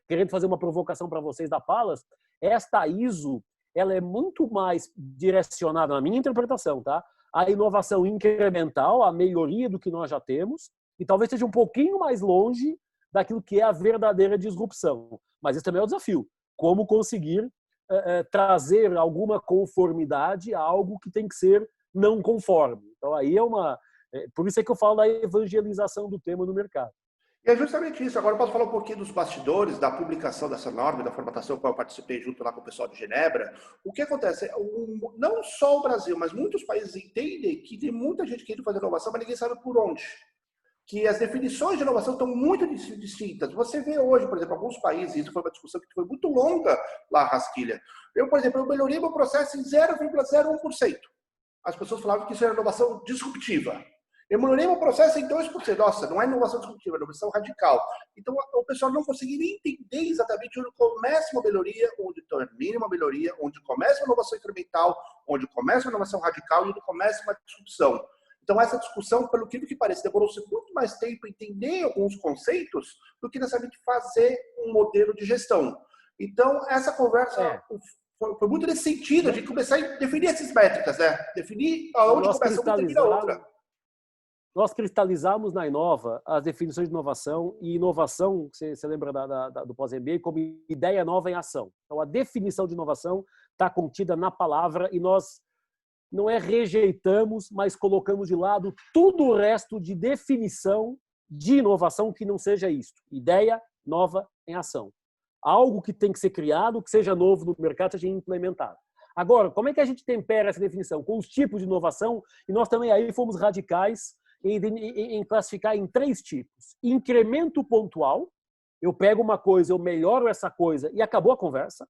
querendo fazer uma provocação para vocês da Palas, esta ISO ela é muito mais direcionada, na minha interpretação, tá? A inovação incremental, a melhoria do que nós já temos, e talvez seja um pouquinho mais longe daquilo que é a verdadeira disrupção. Mas esse também é o desafio. Como conseguir trazer alguma conformidade a algo que tem que ser não conforme. Então, aí por isso é que eu falo da evangelização do tema no mercado. E é justamente isso. Agora eu posso falar um pouquinho dos bastidores, da publicação dessa norma, da formatação com a qual eu participei junto lá com o pessoal de Genebra. O que acontece? Não só o Brasil, mas muitos países entendem que tem muita gente querendo fazer inovação, mas ninguém sabe por onde. Que as definições de inovação estão muito distintas. Você vê hoje, por exemplo, alguns países, isso foi uma discussão que foi muito longa lá, Rasquilha. Por exemplo, eu melhorei meu processo em 0,01%. As pessoas falavam que isso era inovação disruptiva. Eu melhorei meu processo em 2%. Nossa, não é inovação disruptiva, é inovação radical. Então, o pessoal não conseguia entender exatamente onde começa uma melhoria, onde termina uma melhoria, onde começa uma inovação incremental, onde começa uma inovação radical e onde começa uma disrupção. Então, essa discussão, pelo que parece, demorou-se muito mais tempo entender alguns conceitos do que necessariamente fazer um modelo de gestão. Então, essa conversa foi muito nesse sentido, de começar a definir essas métricas, né? Definir aonde começa uma e termina a outra. Nós cristalizamos na Inova as definições de inovação, e inovação, você lembra do pós-MBA, como ideia nova em ação. Então, a definição de inovação está contida na palavra e nós não rejeitamos, mas colocamos de lado tudo o resto de definição de inovação que não seja isso. Ideia nova em ação. Algo que tem que ser criado, que seja novo no mercado, seja implementado. Agora, como é que a gente tempera essa definição? Com os tipos de inovação, e nós também aí fomos radicais em classificar em 3 tipos. Incremento pontual, eu pego uma coisa, eu melhoro essa coisa e acabou a conversa.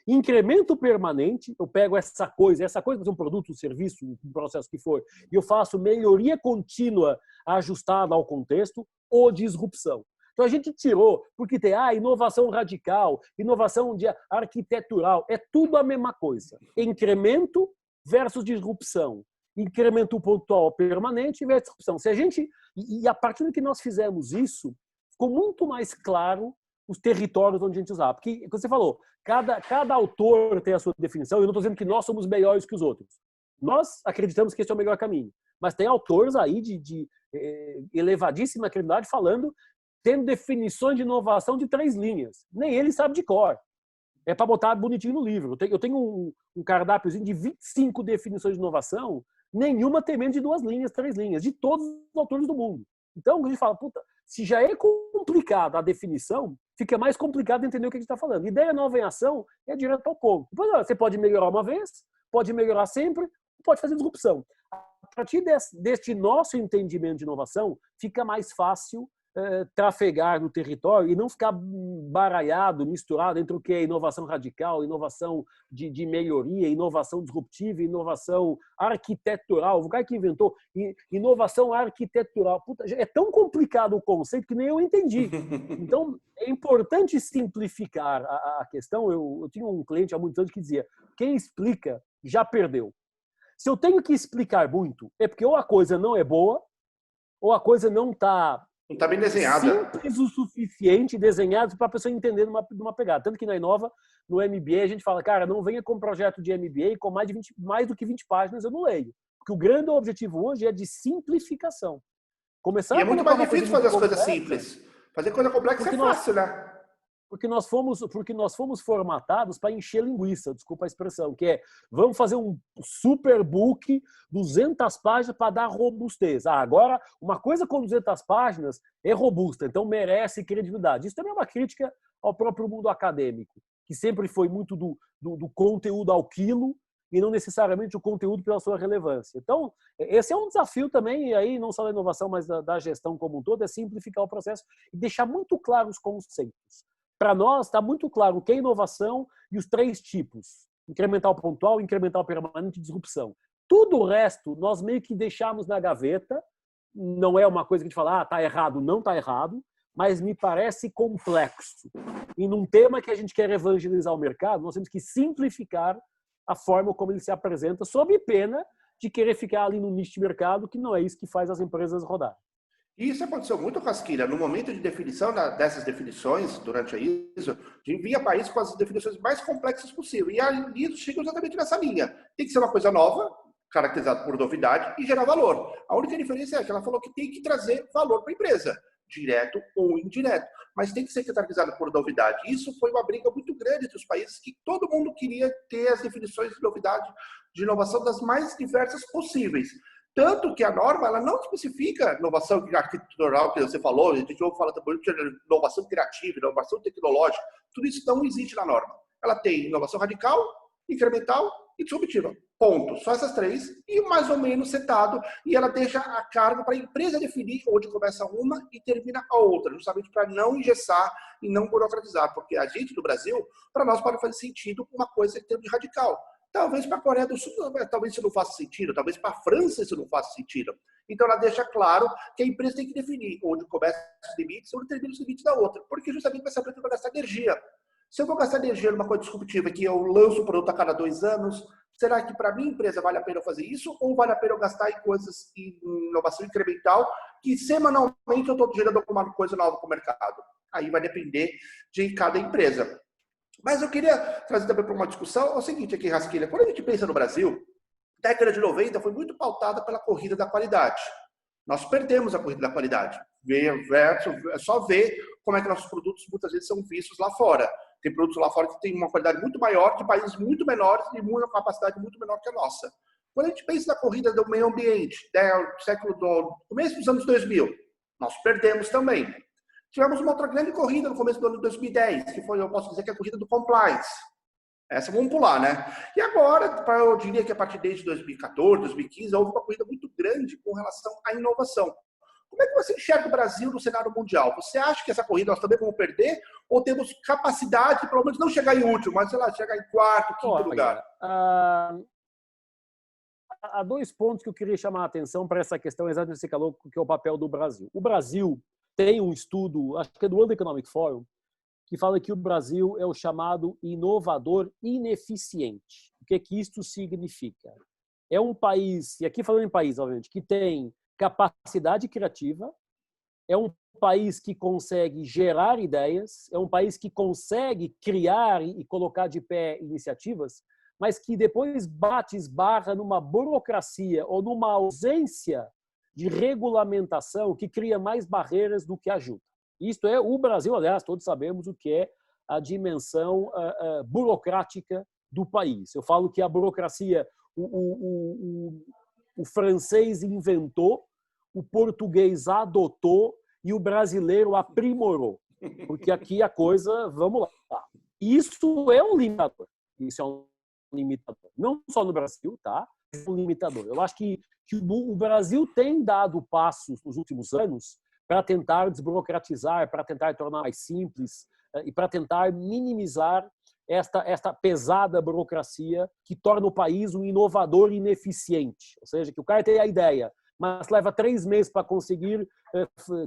Incremento permanente, eu pego essa coisa um produto, um serviço, um processo que for, e eu faço melhoria contínua ajustada ao contexto, ou disrupção. Então a gente tirou, porque tem inovação radical, inovação arquitetural, é tudo a mesma coisa. Incremento versus disrupção. Incremento pontual permanente versus disrupção. E a partir do que nós fizemos isso, ficou muito mais claro os territórios onde a gente usava. Porque, como você falou, cada autor tem a sua definição, e eu não estou dizendo que nós somos melhores que os outros. Nós acreditamos que esse é o melhor caminho. Mas tem autores aí de elevadíssima credibilidade tendo definições de inovação de 3 linhas. Nem ele sabe de cor. É para botar bonitinho no livro. Eu tenho um cardápiozinho de 25 definições de inovação, nenhuma tem menos de 2 linhas, 3 linhas, de todos os autores do mundo. Então, a gente fala, se já é complicado a definição, fica mais complicado entender o que a gente está falando. Ideia nova em ação é direto ao ponto. Depois, você pode melhorar uma vez, pode melhorar sempre, pode fazer disrupção. A partir deste nosso entendimento de inovação, fica mais fácil trafegar no território e não ficar baralhado, misturado entre o que é inovação radical, inovação de melhoria, inovação disruptiva, inovação arquitetural. O cara que inventou inovação arquitetural. É tão complicado o conceito que nem eu entendi. Então, é importante simplificar a questão. Eu tinha um cliente há muitos anos que dizia: quem explica já perdeu. Se eu tenho que explicar muito, é porque ou a coisa não é boa, ou a coisa não está bem desenhada. Simples o suficiente, desenhado para a pessoa entender numa pegada. Tanto que na Inova, no MBA, a gente fala, cara, não venha com um projeto de MBA com mais do que 20 páginas, eu não leio. Porque o grande objetivo hoje é de simplificação. E é muito mais difícil fazer as coisas simples. Fazer coisa complexa é fácil, né? Porque nós fomos formatados para encher linguiça, desculpa a expressão, que é, vamos fazer um superbook, 200 páginas para dar robustez. Agora, uma coisa com 200 páginas é robusta, então merece credibilidade. Isso também é uma crítica ao próprio mundo acadêmico, que sempre foi muito do conteúdo ao quilo e não necessariamente o conteúdo pela sua relevância. Então, esse é um desafio também, e aí não só da inovação, mas da gestão como um todo, é simplificar o processo e deixar muito claros os conceitos. Para nós, está muito claro o que é inovação e os 3 tipos: incremental pontual, incremental permanente e disrupção. Tudo o resto, nós meio que deixamos na gaveta. Não é uma coisa que a gente fala, está errado, não está errado, mas me parece complexo. E num tema que a gente quer evangelizar o mercado, nós temos que simplificar a forma como ele se apresenta, sob pena de querer ficar ali no nicho de mercado, que não é isso que faz as empresas rodar. E isso aconteceu muito, Casquilha, no momento de definição dessas definições, durante a ISO, a gente via país com as definições mais complexas possível. E a ISO chega exatamente nessa linha. Tem que ser uma coisa nova, caracterizada por novidade e gerar valor. A única diferença é que ela falou que tem que trazer valor para a empresa, direto ou indireto, mas tem que ser caracterizado por novidade. Isso foi uma briga muito grande entre os países, que todo mundo queria ter as definições de novidade, de inovação das mais diversas possíveis. Tanto que a norma ela não especifica inovação arquitetural, que você falou, a gente ouve falar também de inovação criativa, inovação tecnológica, tudo isso não existe na norma. Ela tem inovação radical, incremental e disruptiva. Ponto. Só essas 3 e mais ou menos setado, e ela deixa a cargo para a empresa definir onde começa uma e termina a outra, justamente para não engessar e não burocratizar, porque a gente do Brasil, para nós pode fazer sentido uma coisa em termos de radical. Talvez para a Coreia do Sul, talvez isso não faça sentido, talvez para a França isso não faça sentido. Então ela deixa claro que a empresa tem que definir onde começa os limites e onde termina os limites da outra, porque justamente vai saber que vai gastar energia. Se eu vou gastar energia numa coisa disruptiva que eu lanço o produto a cada 2 anos, será que para minha empresa vale a pena eu fazer isso? Ou vale a pena eu gastar em coisas em inovação incremental que semanalmente eu estou gerando alguma coisa nova para o mercado? Aí vai depender de cada empresa. Mas eu queria trazer também para uma discussão o seguinte aqui, Rasquilha. Quando a gente pensa no Brasil, a década de 90 foi muito pautada pela corrida da qualidade. Nós perdemos a corrida da qualidade. É só ver como é que nossos produtos muitas vezes são vistos lá fora. Tem produtos lá fora que têm uma qualidade muito maior, de países muito menores e uma capacidade muito menor que a nossa. Quando a gente pensa na corrida do meio ambiente, começo dos anos 2000, nós perdemos também. Tivemos uma outra grande corrida no começo do ano de 2010, que foi, eu posso dizer, que é a corrida do compliance. Essa vamos pular, né? E agora, eu diria que a partir de 2014, 2015, houve uma corrida muito grande com relação à inovação. Como é que você enxerga o Brasil no cenário mundial? Você acha que essa corrida nós também vamos perder? Ou temos capacidade de, pelo menos, não chegar em último, mas, sei lá, chegar em quarto, quinto lugar? Há 2 pontos que eu queria chamar a atenção para essa questão exatamente que você falou, que é o papel do Brasil. O Brasil tem um estudo, acho que é do World Economic Forum, que fala que o Brasil é o chamado inovador ineficiente. O que isto significa? É um país, e aqui falando em país, obviamente, que tem capacidade criativa, é um país que consegue gerar ideias, é um país que consegue criar e colocar de pé iniciativas, mas que depois esbarra numa burocracia ou numa ausência de regulamentação que cria mais barreiras do que ajuda. Isto é, o Brasil, aliás, todos sabemos o que é a dimensão burocrática do país. Eu falo que a burocracia, o francês inventou, o português adotou e o brasileiro aprimorou. Porque aqui a coisa, vamos lá. Isso é um limitador. Isso é um limitador. Não só no Brasil, tá? É um limitador. Eu acho que o Brasil tem dado passos nos últimos anos para tentar desburocratizar, para tentar tornar mais simples e para tentar minimizar esta pesada burocracia que torna o país um inovador ineficiente. Ou seja, que o cara tem a ideia, mas leva 3 meses para conseguir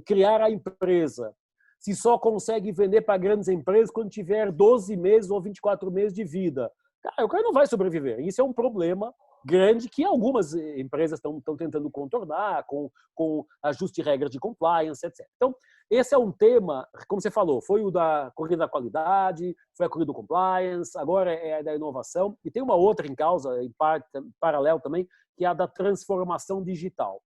criar a empresa. Se só consegue vender para grandes empresas quando tiver 12 meses ou 24 meses de vida. Cara, o cara não vai sobreviver. Isso é um problema grande que algumas empresas estão tentando contornar com ajuste de regras de compliance, etc. Então, esse é um tema, como você falou, foi o da corrida da qualidade, foi a corrida do compliance, agora é a da inovação, e tem uma outra em causa, em paralelo também, que é a da transformação digital,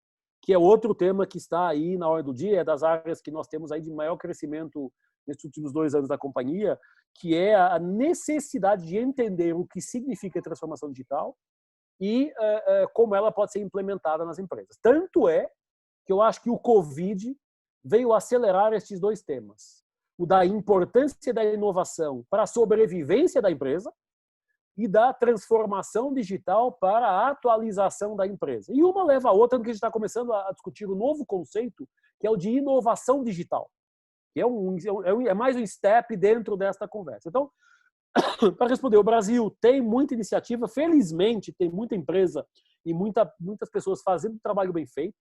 que é outro tema que está aí na ordem do dia, é das áreas que nós temos aí de maior crescimento nesses últimos 2 anos da companhia, que é a necessidade de entender o que significa transformação digital e como ela pode ser implementada nas empresas. Tanto é que eu acho que o Covid veio acelerar estes 2 temas. O da importância da inovação para a sobrevivência da empresa e da transformação digital para a atualização da empresa. E uma leva a outra, porque a gente está começando a discutir um novo conceito, que é o de inovação digital, que é mais um step dentro desta conversa. Então, para responder, o Brasil tem muita iniciativa, felizmente tem muita empresa e muitas pessoas fazendo um trabalho bem feito.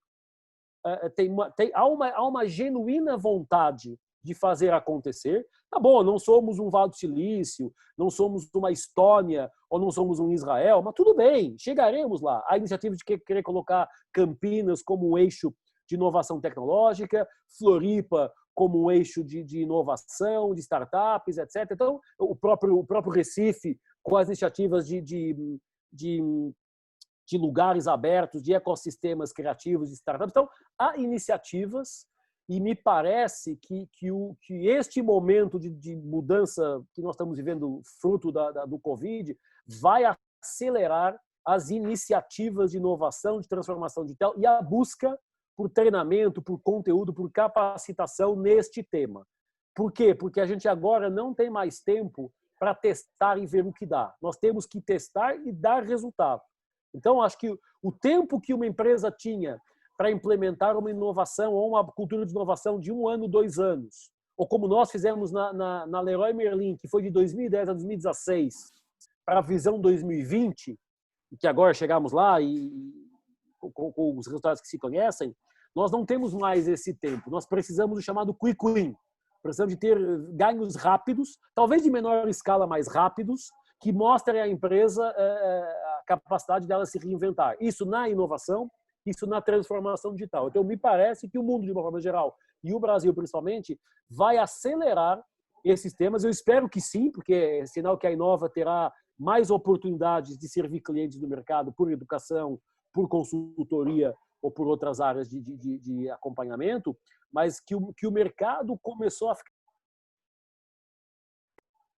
Há uma genuína vontade de fazer acontecer. Tá bom, não somos um Vale do Silício, não somos uma Estônia ou não somos um Israel, mas tudo bem, chegaremos lá. Há iniciativa de querer colocar Campinas como um eixo de inovação tecnológica, Floripa como um eixo de inovação, de startups, etc. Então, o próprio Recife, com as iniciativas de lugares abertos, de ecossistemas criativos, de startups. Então, há iniciativas e me parece que este momento de mudança que nós estamos vivendo, fruto do Covid, vai acelerar as iniciativas de inovação, de transformação digital e a busca por treinamento, por conteúdo, por capacitação neste tema. Por quê? Porque a gente agora não tem mais tempo para testar e ver o que dá. Nós temos que testar e dar resultado. Então, acho que o tempo que uma empresa tinha para implementar uma inovação ou uma cultura de inovação de 1 ano, 2 anos, ou como nós fizemos na Leroy Merlin, que foi de 2010 a 2016, para a visão 2020, que agora chegamos lá e com os resultados que se conhecem, nós não temos mais esse tempo. Nós precisamos do chamado quick win. Precisamos de ter ganhos rápidos, talvez de menor escala, mais rápidos, que mostrem à empresa a capacidade dela se reinventar. Isso na inovação, isso na transformação digital. Então, me parece que o mundo, de uma forma geral, e o Brasil principalmente, vai acelerar esses temas. Eu espero que sim, porque é sinal que a Inova terá mais oportunidades de servir clientes do mercado por educação, por consultoria ou por outras áreas de acompanhamento, mas que o mercado começou a ficar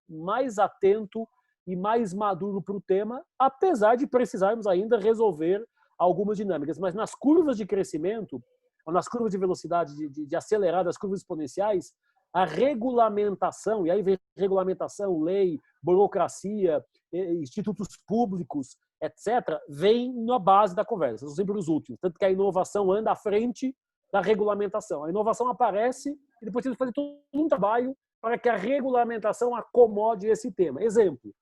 mais atento e mais maduro para o tema, apesar de precisarmos ainda resolver algumas dinâmicas. Mas nas curvas de crescimento, ou nas curvas de velocidade de acelerar, das curvas exponenciais, a regulamentação, e aí vem regulamentação, lei, burocracia, institutos públicos, etc., vem na base da conversa, são sempre os últimos. Tanto que a inovação anda à frente da regulamentação. A inovação aparece e depois tem que fazer todo um trabalho para que a regulamentação acomode esse tema. Exemplo,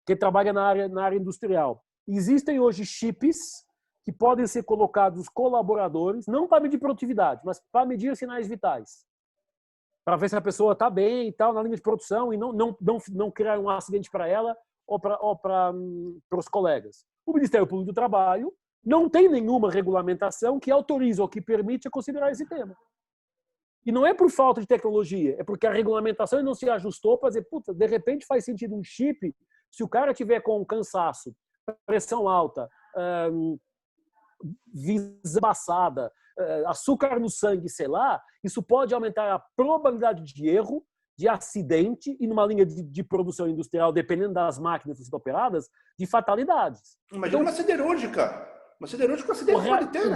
quem trabalha na área industrial. Existem hoje chips que podem ser colocados nos colaboradores, não para medir produtividade, mas para medir sinais vitais. Para ver se a pessoa está bem e tal, na linha de produção, e não criar um acidente para ela ou para os colegas. O Ministério Público do Trabalho não tem nenhuma regulamentação que autorize ou que permite considerar esse tema. E não é por falta de tecnologia, é porque a regulamentação não se ajustou para dizer, puta, de repente faz sentido um chip, se o cara tiver com cansaço, pressão alta, visão embaçada, açúcar no sangue, sei lá, isso pode aumentar a probabilidade de erro, de acidente e numa linha de produção industrial, dependendo das máquinas que estão operadas, de fatalidades. Imagina uma siderúrgica. Uma siderúrgica com acidente pode ter.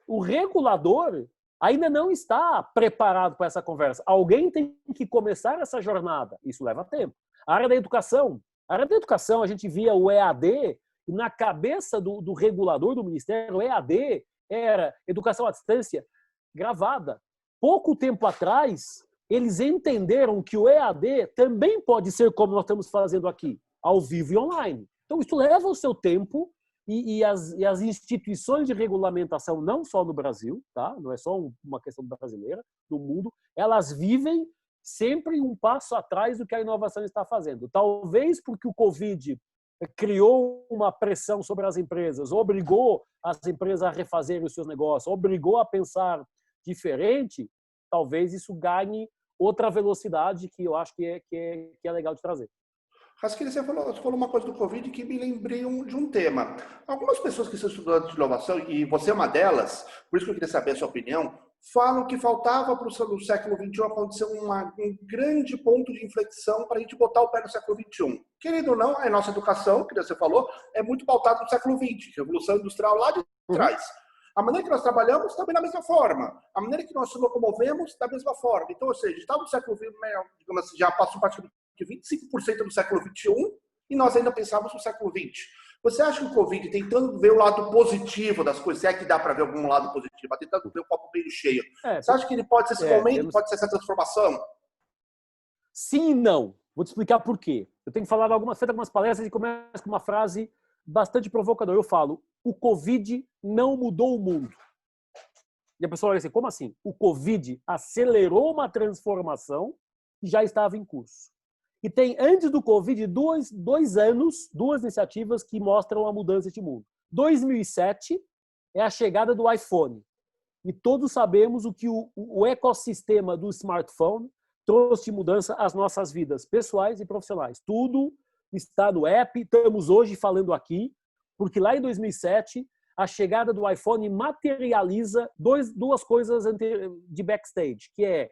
O regulador ainda não está preparado para essa conversa. Alguém tem que começar essa jornada. Isso leva tempo. A área da educação, a gente via o EAD, e na cabeça do regulador do Ministério, o EAD era educação à distância gravada. Pouco tempo atrás, eles entenderam que o EAD também pode ser como nós estamos fazendo aqui, ao vivo e online. Então, isso leva o seu tempo e as instituições de regulamentação, não só no Brasil, tá? Não é só uma questão brasileira, no mundo, elas vivem sempre um passo atrás do que a inovação está fazendo. Talvez porque o Covid criou uma pressão sobre as empresas, obrigou as empresas a refazer os seus negócios, obrigou a pensar diferente, talvez isso ganhe outra velocidade que eu acho que é legal de trazer. Rasquilha, você falou uma coisa do Covid que me lembrei de um tema. Algumas pessoas que são estudantes de inovação, e você é uma delas, por isso que eu queria saber a sua opinião, falam que faltava para o século XXI acontecer um grande ponto de inflexão para a gente botar o pé no século XXI. Querendo ou não, a nossa educação, que você falou, é muito pautada no século XX, Revolução Industrial lá de trás. A maneira que nós trabalhamos também da mesma forma. A maneira que nós nos locomovemos da mesma forma. Então, ou seja, está no século XX, digamos assim, já passou praticamente 25% do século XXI e nós ainda pensávamos no século XX. Você acha que o Covid, tentando ver o lado positivo das coisas, se é que dá para ver algum lado positivo, tentando ver o copo meio cheio, você acha que ele pode ser esse momento, pode ser essa transformação? Sim e não. Vou te explicar por quê. Eu tenho feito algumas palestras e começo com uma frase bastante provocadora. Eu falo, o Covid não mudou o mundo. E a pessoa olha assim, como assim? O Covid acelerou uma transformação que já estava em curso. E tem, antes do Covid, dois anos, duas iniciativas que mostram a mudança deste mundo. 2007 é a chegada do iPhone. E todos sabemos o que o ecossistema do smartphone trouxe de mudança às nossas vidas pessoais e profissionais. Tudo está no app, estamos hoje falando aqui, porque lá em 2007, a chegada do iPhone materializa duas coisas de backstage, que é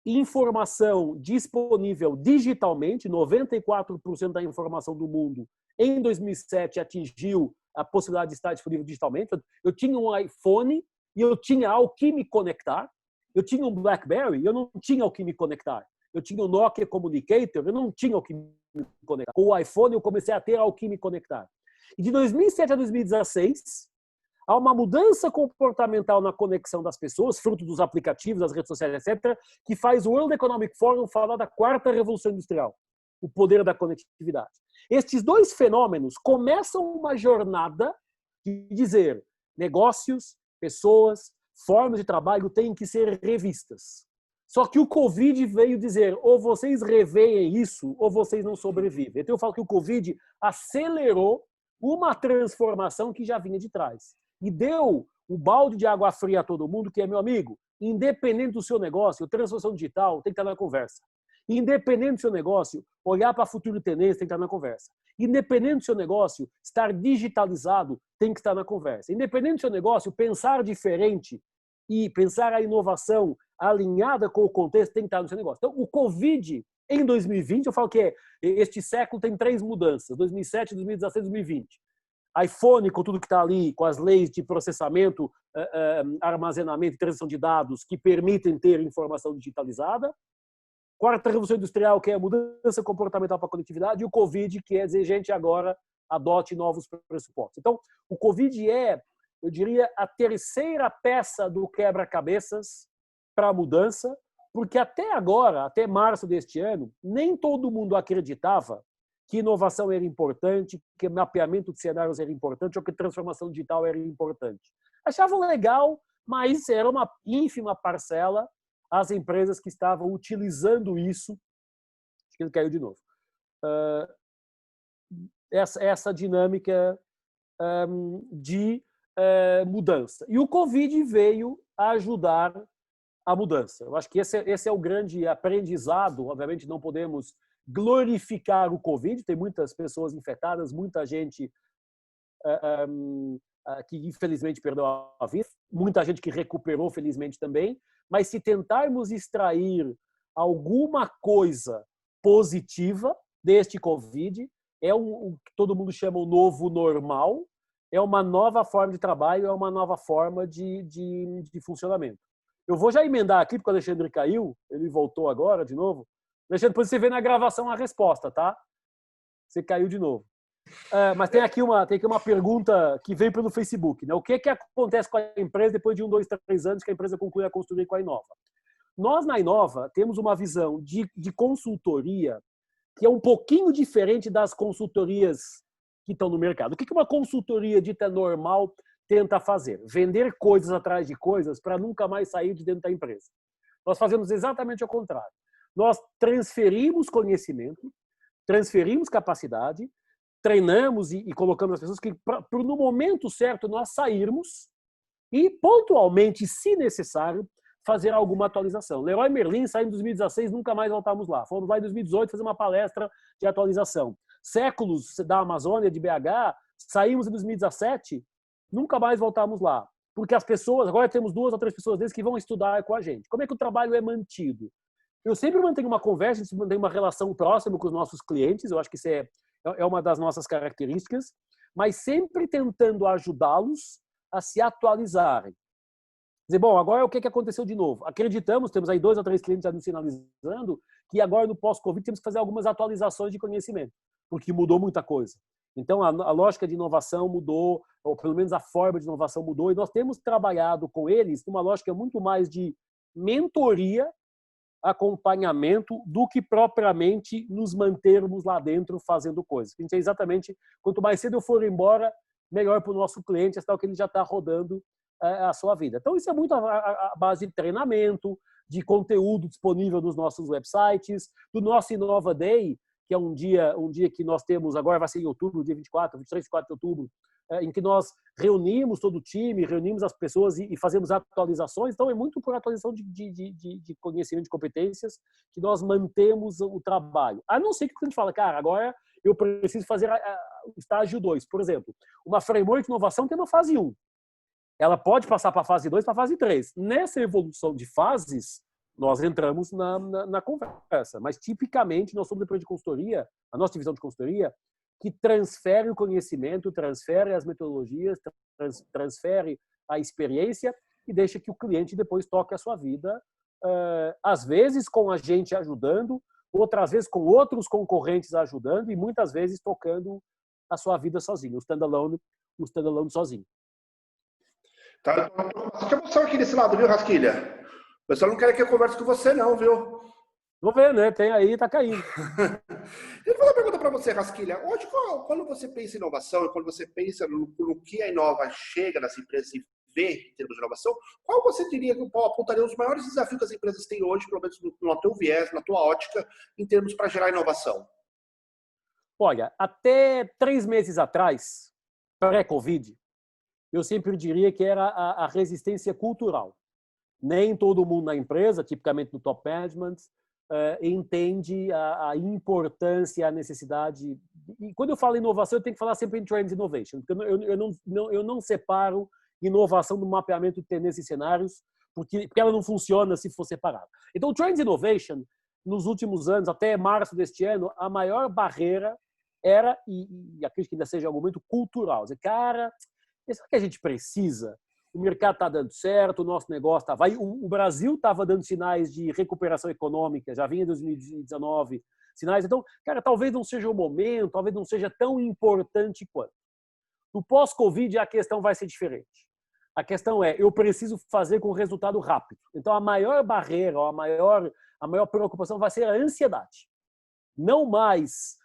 informação disponível digitalmente, 94% da informação do mundo em 2007 atingiu a possibilidade de estar disponível digitalmente. Eu tinha um iPhone e eu tinha ao que me conectar. Eu tinha um BlackBerry e eu não tinha ao que me conectar. Eu tinha o Nokia Communicator, eu não tinha ao que me conectar. Com o iPhone eu comecei a ter ao que me conectar. E de 2007 a 2016, há uma mudança comportamental na conexão das pessoas, fruto dos aplicativos, das redes sociais, etc., que faz o World Economic Forum falar da quarta revolução industrial, o poder da conectividade. Estes dois fenômenos começam uma jornada de dizer negócios, pessoas, formas de trabalho têm que ser revistas. Só que o Covid veio dizer, ou vocês reveem isso, ou vocês não sobrevivem. Então eu falo que o Covid acelerou uma transformação que já vinha de trás. E deu o balde de água fria a todo mundo, que é, meu amigo, independente do seu negócio, transformação digital tem que estar na conversa. Independente do seu negócio, olhar para a futuro tendência tem que estar na conversa. Independente do seu negócio, estar digitalizado tem que estar na conversa. Independente do seu negócio, pensar diferente e pensar a inovação alinhada com o contexto tem que estar no seu negócio. Então, o Covid, em 2020, eu falo que este século tem 3 mudanças, 2007, 2016, 2020. iPhone, com tudo que está ali, com as leis de processamento, armazenamento e transição de dados que permitem ter informação digitalizada. Quarta revolução industrial, que é a mudança comportamental para a conectividade. E o Covid, que é dizer, gente, agora adote novos pressupostos. Então, o Covid é, eu diria, a terceira peça do quebra-cabeças para a mudança, porque até agora, até março deste ano, nem todo mundo acreditava que inovação era importante, que mapeamento de cenários era importante ou que transformação digital era importante. Achavam legal, mas era uma ínfima parcela as empresas que estavam utilizando isso. Acho que ele caiu de novo. Essa dinâmica de mudança. E o Covid veio ajudar a mudança. Eu acho que esse é o grande aprendizado. Obviamente não podemos glorificar o Covid, tem muitas pessoas infectadas, muita gente que infelizmente perdeu a vida, muita gente que recuperou felizmente também, mas se tentarmos extrair alguma coisa positiva deste Covid, é o que todo mundo chama o novo normal, é uma nova forma de trabalho, é uma nova forma de funcionamento. Eu vou já emendar aqui, porque o Alexandre caiu, ele voltou agora de novo. Alexandre, depois você vê na gravação a resposta, tá? Você caiu de novo. Mas tem aqui uma pergunta que veio pelo Facebook, né? O que acontece com a empresa depois de 1, 2, 3 anos que a empresa conclui a construir com a Inova? Nós, na Inova, temos uma visão de consultoria que é um pouquinho diferente das consultorias que estão no mercado. O que uma consultoria dita normal tenta fazer? Vender coisas atrás de coisas para nunca mais sair de dentro da empresa. Nós fazemos exatamente o contrário. Nós transferimos conhecimento, transferimos capacidade, treinamos e colocamos as pessoas que, no momento certo, nós sairmos e, pontualmente, se necessário, fazer alguma atualização. Leroy Merlin saiu em 2016, nunca mais voltamos lá. Fomos lá em 2018 fazer uma palestra de atualização. Séculos da Amazônia, de BH, saímos em 2017, nunca mais voltamos lá. Porque as pessoas, agora temos 2 ou 3 pessoas deles que vão estudar com a gente. Como é que o trabalho é mantido? Eu sempre mantenho uma conversa, a gente mantém uma relação próxima com os nossos clientes, eu acho que isso é uma das nossas características, mas sempre tentando ajudá-los a se atualizarem. Dizer, bom, agora o que aconteceu de novo? Acreditamos, temos aí 2 ou 3 clientes já nos sinalizando, que agora no pós-Covid temos que fazer algumas atualizações de conhecimento, porque mudou muita coisa. Então, a lógica de inovação mudou, ou pelo menos a forma de inovação mudou, e nós temos trabalhado com eles numa lógica muito mais de mentoria, acompanhamento, do que propriamente nos mantermos lá dentro fazendo coisas. A gente é exatamente, quanto mais cedo eu for embora, melhor para o nosso cliente, até o que ele já está rodando a sua vida. Então, isso é muito a base de treinamento, de conteúdo disponível nos nossos websites, do nosso Inova Day, que é um dia que nós temos, agora vai ser em outubro, dia 24, 23, 24 de outubro, em que nós reunimos todo o time, reunimos as pessoas e fazemos atualizações. Então, é muito por atualização de conhecimento, de competências, que nós mantemos o trabalho. A não ser que o cliente fala, cara, agora eu preciso fazer o estágio 2. Por exemplo, uma framework de inovação tem uma fase 1. Ela pode passar para a fase 2, para a fase 3. Nessa evolução de fases, nós entramos na conversa. Mas, tipicamente, nós somos depois de consultoria, a nossa divisão de consultoria, que transfere o conhecimento, transfere as metodologias, transfere a experiência e deixa que o cliente depois toque a sua vida, às vezes com a gente ajudando, outras vezes com outros concorrentes ajudando e muitas vezes tocando a sua vida sozinho, o standalone sozinho. Tá, bastante emoção aqui desse lado, viu, Rasquilha? O pessoal não quer que eu converse com você, não, viu? Vou ver, né? Tem aí, tá caindo. Deixa eu fazer uma pergunta para você, Rasquilha. Hoje, quando você pensa em inovação e quando você pensa no que a Inova chega nessa empresa e vê em termos de inovação, qual você diria que apontaria os maiores desafios que as empresas têm hoje, pelo menos no teu viés, na tua ótica, em termos para gerar inovação? Olha, até 3 meses atrás, pré-Covid, eu sempre diria que era a resistência cultural. Nem todo mundo na empresa, tipicamente no top management, entende a importância, a necessidade. E quando eu falo inovação, eu tenho que falar sempre em Trends Innovation, porque eu não separo inovação do mapeamento de tendências e cenários, porque ela não funciona se for separada. Então, Trends Innovation, nos últimos anos, até março deste ano, a maior barreira era, e acredito que ainda seja algo muito cultural, dizer, cara, será que a gente precisa? O mercado está dando certo, o nosso negócio está... O Brasil estava dando sinais de recuperação econômica, já vinha em 2019, sinais. Então, cara, talvez não seja o momento, talvez não seja tão importante quanto. No pós-Covid, a questão vai ser diferente. A questão é, eu preciso fazer com resultado rápido. Então, a maior barreira, a maior preocupação vai ser a ansiedade. Não mais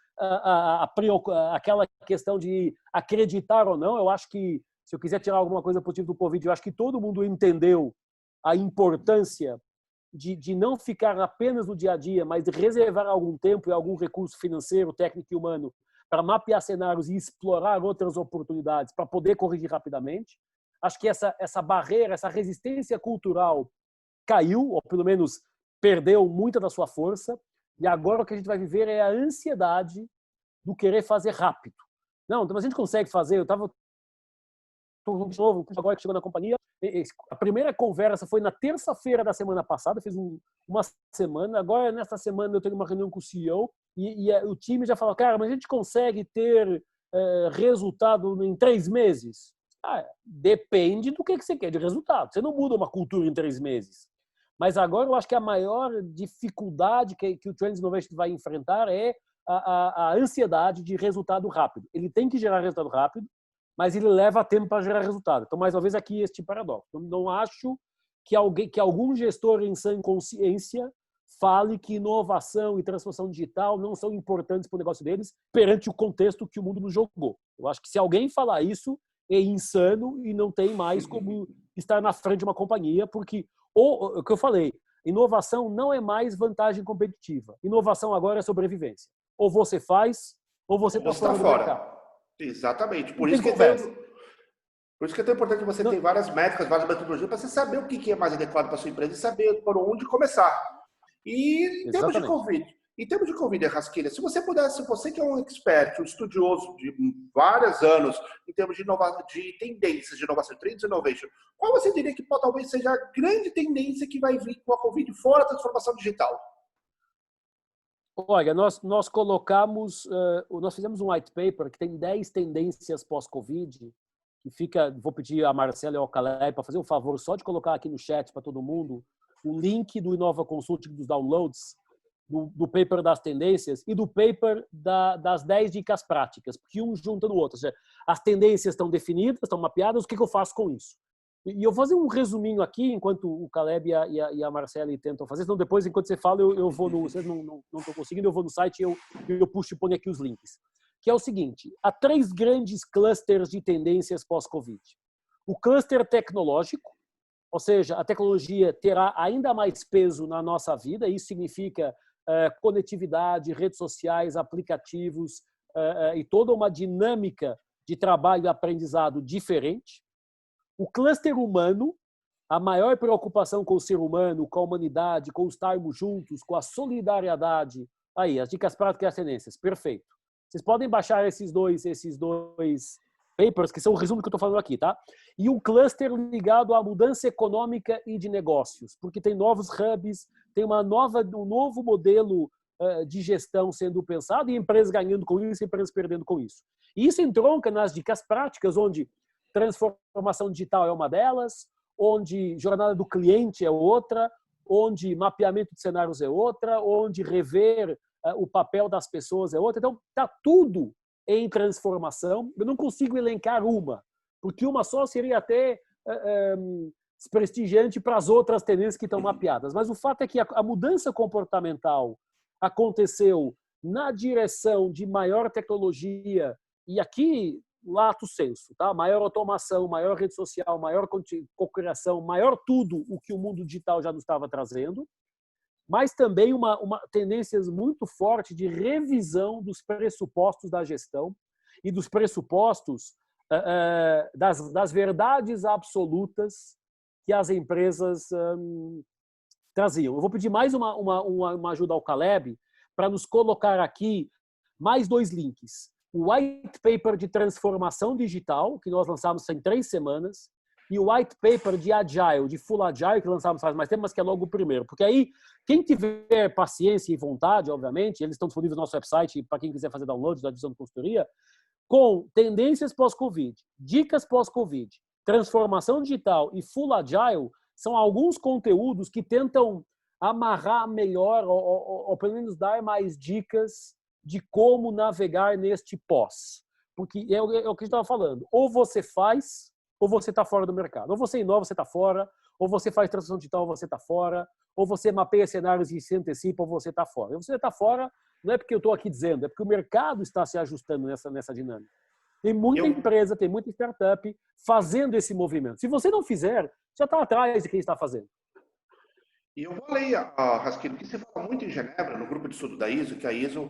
aquela questão de acreditar ou não. Eu acho que, se eu quiser tirar alguma coisa positiva do Covid, eu acho que todo mundo entendeu a importância de não ficar apenas no dia a dia, mas de reservar algum tempo e algum recurso financeiro, técnico e humano para mapear cenários e explorar outras oportunidades para poder corrigir rapidamente. Acho que essa barreira, essa resistência cultural caiu, ou pelo menos perdeu muita da sua força, e agora o que a gente vai viver é a ansiedade do querer fazer rápido. Não, mas a gente consegue fazer. Eu estava de novo, agora que chegou na companhia, a primeira conversa foi na terça-feira da semana passada, fiz uma semana, agora nesta semana eu tenho uma reunião com o CEO e o time já falou, cara, mas a gente consegue ter resultado em 3 meses? Depende do que você quer de resultado. Você não muda uma cultura em 3 meses. Mas agora eu acho que a maior dificuldade que o Trends Innovation vai enfrentar é a ansiedade de resultado rápido. Ele tem que gerar resultado rápido, mas ele leva tempo para gerar resultado. Então, mais uma vez, aqui este paradoxo. Não acho que algum gestor em sã consciência fale que inovação e transformação digital não são importantes para o negócio deles perante o contexto que o mundo nos jogou. Eu acho que se alguém falar isso, é insano e não tem mais como estar na frente de uma companhia, porque, o que eu falei, inovação não é mais vantagem competitiva. Inovação agora é sobrevivência. Ou você faz, ou você está fora do mercado. Exatamente. Por isso que Por isso que é tão importante você ter várias métricas, várias metodologias, para você saber o que é mais adequado para a sua empresa e saber por onde começar. E Exatamente. em termos de Covid, Rasquilha, se você pudesse, você que é um expert, um estudioso de vários anos em termos de tendências de inovação, trends innovation, qual você diria que talvez seja a grande tendência que vai vir com a Covid fora da transformação digital? Olha, nós colocamos, nós fizemos um white paper que tem 10 tendências pós-Covid, que fica, vou pedir a Marcela e ao Caleb para fazer um favor só de colocar aqui no chat para todo mundo o link do Inova Consulting dos downloads, do paper das tendências e do paper das 10 dicas práticas, porque um junta no outro. Ou seja, as tendências estão definidas, estão mapeadas, o que eu faço com isso? E eu vou fazer um resuminho aqui, enquanto o Caleb e a Marcela tentam fazer, senão depois, enquanto você fala, eu vou no... Vocês não estão conseguindo, eu vou no site e eu puxo e ponho aqui os links. Que é o seguinte, há 3 grandes clusters de tendências pós-Covid. O cluster tecnológico, ou seja, a tecnologia terá ainda mais peso na nossa vida, isso significa conectividade, redes sociais, aplicativos e toda uma dinâmica de trabalho e aprendizado diferente. O cluster humano, a maior preocupação com o ser humano, com a humanidade, com estarmos juntos, com a solidariedade. Aí, as dicas práticas e as tendências. Perfeito. Vocês podem baixar esses dois papers, que são o resumo que eu estou falando aqui, tá? E um cluster ligado à mudança econômica e de negócios, porque tem novos hubs, tem um novo modelo de gestão sendo pensado e empresas ganhando com isso e empresas perdendo com isso. E isso entronca nas dicas práticas, onde transformação digital é uma delas, onde jornada do cliente é outra, onde mapeamento de cenários é outra, onde rever o papel das pessoas é outra. Então, está tudo em transformação. Eu não consigo elencar uma, porque uma só seria até desprestigiante para as outras tendências que estão mapeadas. Mas o fato é que a mudança comportamental aconteceu na direção de maior tecnologia, e aqui, lato sensu, tá? Maior automação, maior rede social, maior cocriação, maior tudo o que o mundo digital já nos estava trazendo, mas também uma tendência muito forte de revisão dos pressupostos da gestão e dos pressupostos das verdades absolutas que as empresas traziam. Eu vou pedir mais uma ajuda ao Caleb para nos colocar aqui mais 2 links. O white paper de transformação digital, que nós lançamos em 3 semanas, e o white paper de Agile, de Full Agile, que lançamos faz mais tempo, mas que é logo o primeiro. Porque aí, quem tiver paciência e vontade, obviamente, eles estão disponíveis no nosso website para quem quiser fazer download da divisão de consultoria, com tendências pós-Covid, dicas pós-Covid, transformação digital e Full Agile, são alguns conteúdos que tentam amarrar melhor, ou pelo menos dar mais dicas de como navegar neste pós. Porque é o que a gente estava falando. Ou você faz, ou você está fora do mercado. Ou você inova, você está fora. Ou você faz transformação digital, ou você está fora. Ou você mapeia cenários e se antecipa, ou você está fora. E você está fora não é porque eu estou aqui dizendo, é porque o mercado está se ajustando nessa dinâmica. Tem muita empresa, tem muita startup fazendo esse movimento. Se você não fizer, já está atrás de quem está fazendo. E eu falei, Rasquinho, que você fala muito em Genebra, no grupo de estudo da ISO, que a ISO,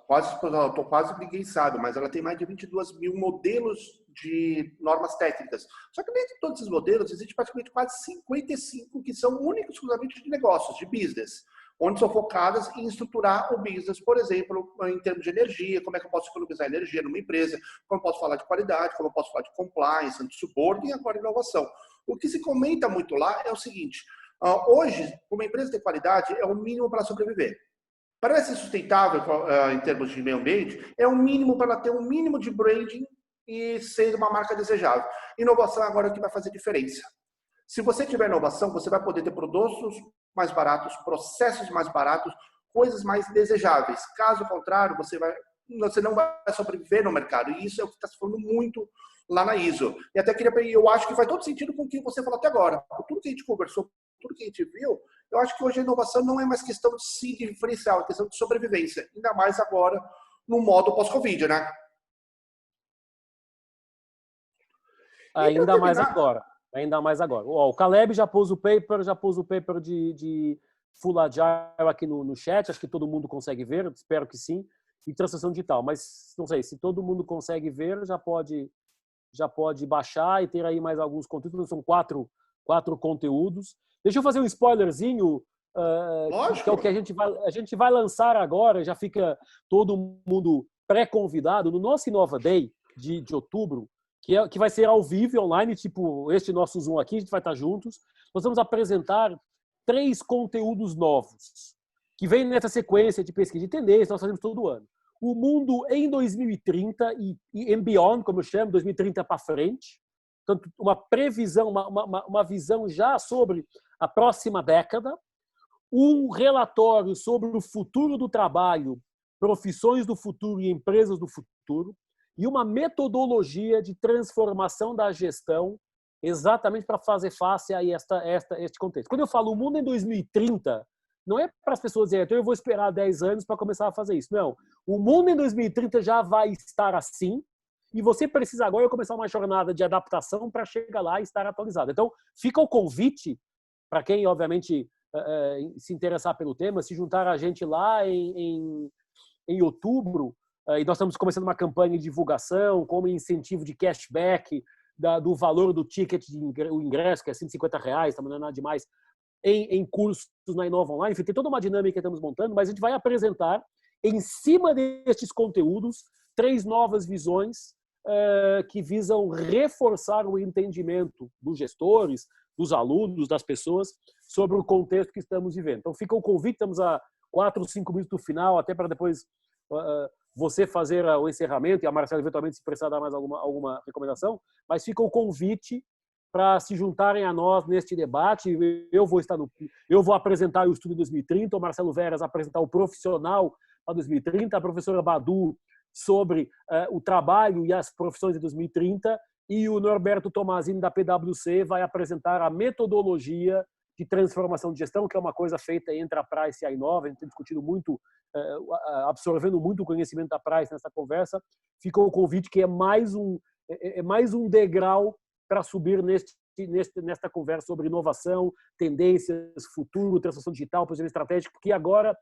quase ninguém sabe, mas ela tem mais de 22 mil modelos de normas técnicas. Só que dentro de todos esses modelos, existe praticamente quase 55 que são únicos exclusivamente de negócios, de business, onde são focadas em estruturar o business, por exemplo, em termos de energia, como é que eu posso economizar energia numa empresa, como eu posso falar de qualidade, como eu posso falar de compliance, anti-suborno e agora inovação. O que se comenta muito lá é o seguinte: hoje, uma empresa de qualidade é o mínimo para sobreviver. Para ela ser sustentável em termos de meio ambiente, é o mínimo para ela ter um mínimo de branding e ser uma marca desejável. Inovação agora é o que vai fazer diferença. Se você tiver inovação, você vai poder ter produtos mais baratos, processos mais baratos, coisas mais desejáveis. Caso contrário, você não vai sobreviver no mercado. E isso é o que está se falando muito lá na ISO. E até eu acho que faz todo sentido com o que você falou até agora. Por tudo que a gente conversou, tudo que a gente viu, eu acho que hoje a inovação não é mais questão de se diferenciar, é questão de sobrevivência. Ainda mais agora, no modo pós-Covid, né? Ainda mais agora. O Caleb já pôs o paper de Full Agile aqui no chat, acho que todo mundo consegue ver, espero que sim, e transição digital. Mas, não sei, se todo mundo consegue ver, já pode já pode baixar e ter aí mais alguns conteúdos. São quatro conteúdos. Deixa eu fazer um spoilerzinho, que é o que a gente vai lançar agora, já fica todo mundo pré-convidado no nosso Inova Day de outubro, que vai ser ao vivo e online, tipo este nosso Zoom aqui, a gente vai estar juntos. Nós vamos apresentar 3 conteúdos novos, que vêm nessa sequência de pesquisa de tendência, nós fazemos todo ano. O mundo em 2030 e beyond, como eu chamo, 2030 para frente. Portanto, uma previsão, uma visão já sobre a próxima década. Um relatório sobre o futuro do trabalho, profissões do futuro e empresas do futuro. E uma metodologia de transformação da gestão, exatamente para fazer face a este contexto. Quando eu falo o mundo em 2030, não é para as pessoas dizerem, então eu vou esperar 10 anos para começar a fazer isso. Não. O mundo em 2030 já vai estar assim, e você precisa agora começar uma jornada de adaptação para chegar lá e estar atualizado. Então, fica o convite para quem, obviamente, se interessar pelo tema, se juntar a gente lá em outubro. E nós estamos começando uma campanha de divulgação, como incentivo de cashback do valor do ticket, o ingresso, que é R$150, também não é nada demais, em cursos na Inova Online. Enfim, tem toda uma dinâmica que estamos montando, mas a gente vai apresentar, em cima destes conteúdos, 3 novas visões que visam reforçar o entendimento dos gestores, dos alunos, das pessoas, sobre o contexto que estamos vivendo. Então, fica o convite, estamos a 4 ou 5 minutos do final, até para depois você fazer o encerramento e a Marcela eventualmente se precisar dar mais alguma recomendação, mas fica o convite para se juntarem a nós neste debate. Eu vou apresentar o estudo de 2030, o Marcelo Veras apresentar o profissional para 2030, a professora Badu sobre o trabalho e as profissões de 2030, e o Norberto Tomazini da PwC vai apresentar a metodologia de transformação de gestão, que é uma coisa feita entre a Price e a Inova. A gente tem discutido muito, absorvendo muito o conhecimento da Price nessa conversa. Fica o convite, que é mais um degrau para subir nesta conversa sobre inovação, tendências, futuro, transformação digital, posicionamento estratégico, porque agora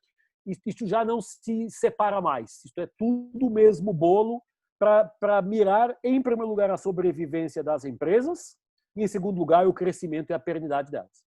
isto já não se separa mais. Isto é tudo o mesmo bolo para mirar, em primeiro lugar, a sobrevivência das empresas e, em segundo lugar, o crescimento e a perenidade delas.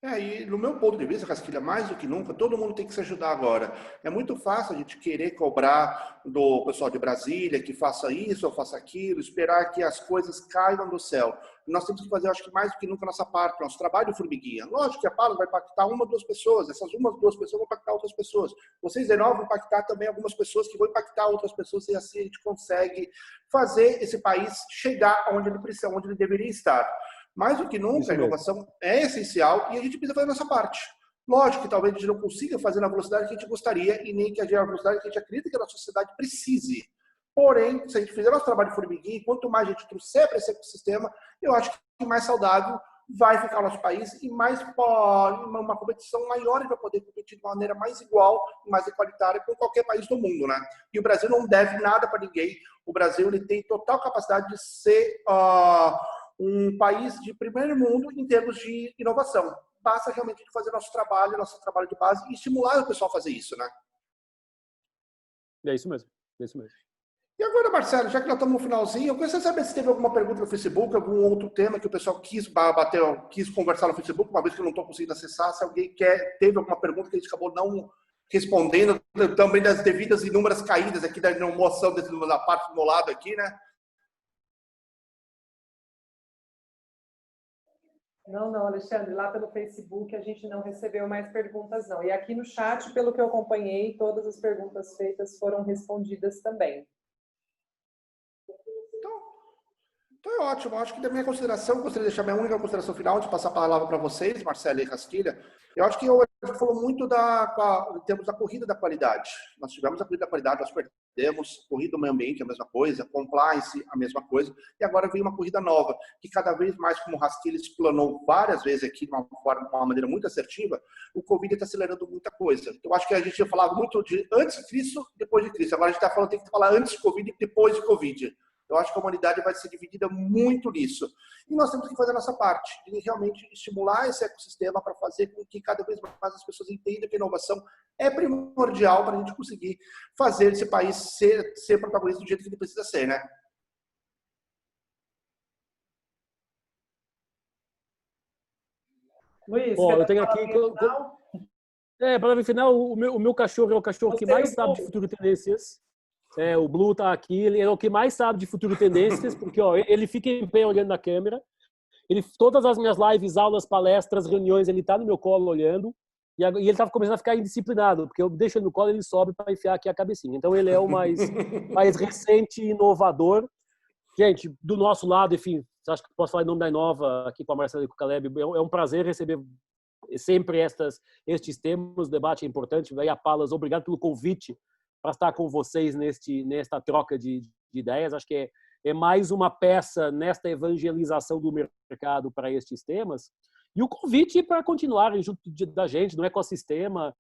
E no meu ponto de vista, Casquilha, mais do que nunca, todo mundo tem que se ajudar agora. É muito fácil a gente querer cobrar do pessoal de Brasília que faça isso ou faça aquilo, esperar que as coisas caiam do céu. Nós temos que fazer, acho que mais do que nunca, a nossa parte, nosso trabalho de formiguinha. Lógico que a Paula vai impactar 1 ou 2 pessoas, essas 1 ou 2 pessoas vão impactar outras pessoas. Vocês, de novo, vão impactar também algumas pessoas que vão impactar outras pessoas, e assim a gente consegue fazer esse país chegar onde ele precisa, onde ele deveria estar. Mais do que nunca, a inovação é essencial e a gente precisa fazer a nossa parte. Lógico que talvez a gente não consiga fazer na velocidade que a gente gostaria e nem que a velocidade que a gente acredita que a nossa sociedade precise. Porém, se a gente fizer nosso trabalho de formiguinha, e quanto mais a gente trouxer para esse ecossistema, eu acho que mais saudável vai ficar o nosso país e mais uma competição maior, a gente vai poder competir de uma maneira mais igual e mais igualitária com qualquer país do mundo, né? E o Brasil não deve nada para ninguém. O Brasil ele tem total capacidade de ser um país de primeiro mundo em termos de inovação. Basta realmente fazer nosso trabalho de base e estimular o pessoal a fazer isso, né? É isso mesmo. E agora, Marcelo, já que nós estamos no finalzinho, eu gostaria de saber se teve alguma pergunta no Facebook, algum outro tema que o pessoal quis conversar no Facebook, uma vez que eu não estou conseguindo acessar. Se alguém teve alguma pergunta que a gente acabou não respondendo, também das devidas inúmeras caídas aqui da moção da parte do meu lado aqui, né? Não, Alexandre, lá pelo Facebook a gente não recebeu mais perguntas, não. E aqui no chat, pelo que eu acompanhei, todas as perguntas feitas foram respondidas também. Então é ótimo. Acho que da minha consideração, gostaria de deixar minha única consideração final, antes de passar a palavra para vocês, Marcelo e Casquilha. Eu acho que a gente falou muito em termos da corrida da qualidade. Nós tivemos a corrida da qualidade, nós perdemos, corrida do meio ambiente, a mesma coisa, compliance, a mesma coisa, e agora vem uma corrida nova, que cada vez mais, como o Rasquilha explanou várias vezes aqui, de uma maneira muito assertiva, o Covid está acelerando muita coisa. Então, acho que a gente já falava muito de antes de Cristo, depois de Cristo. Agora a gente está falando, tem que falar antes de Covid e depois de Covid. Eu acho que a humanidade vai ser dividida muito nisso. E nós temos que fazer a nossa parte, de realmente estimular esse ecossistema para fazer com que cada vez mais as pessoas entendam que a inovação é primordial para a gente conseguir fazer esse país ser protagonista do jeito que ele precisa ser, né? Luiz, Ó, quer eu dar tenho uma aqui... palavrinha final? Para final, o meu cachorro é o cachorro que Você e mais o sabe de Blue. futuro tendências. O Blue tá aqui, ele é o que mais sabe de futuro tendências, porque ó, ele fica em pé olhando na câmera. Todas as minhas lives, aulas, palestras, reuniões, ele tá no meu colo olhando. E ele tava começando a ficar indisciplinado, porque eu deixo ele no colo e ele sobe para enfiar aqui a cabecinha. Então ele é o mais recente e inovador. Gente, do nosso lado, enfim, acho que posso falar em nome da Inova aqui com a Marcela e com o Caleb. É um prazer receber sempre estes temas. O debate é importante. Aí a Palas, obrigado pelo convite para estar com vocês nesta troca de ideias. Acho que é mais uma peça nesta evangelização do mercado para estes temas. E o convite para continuarem junto da gente no ecossistema.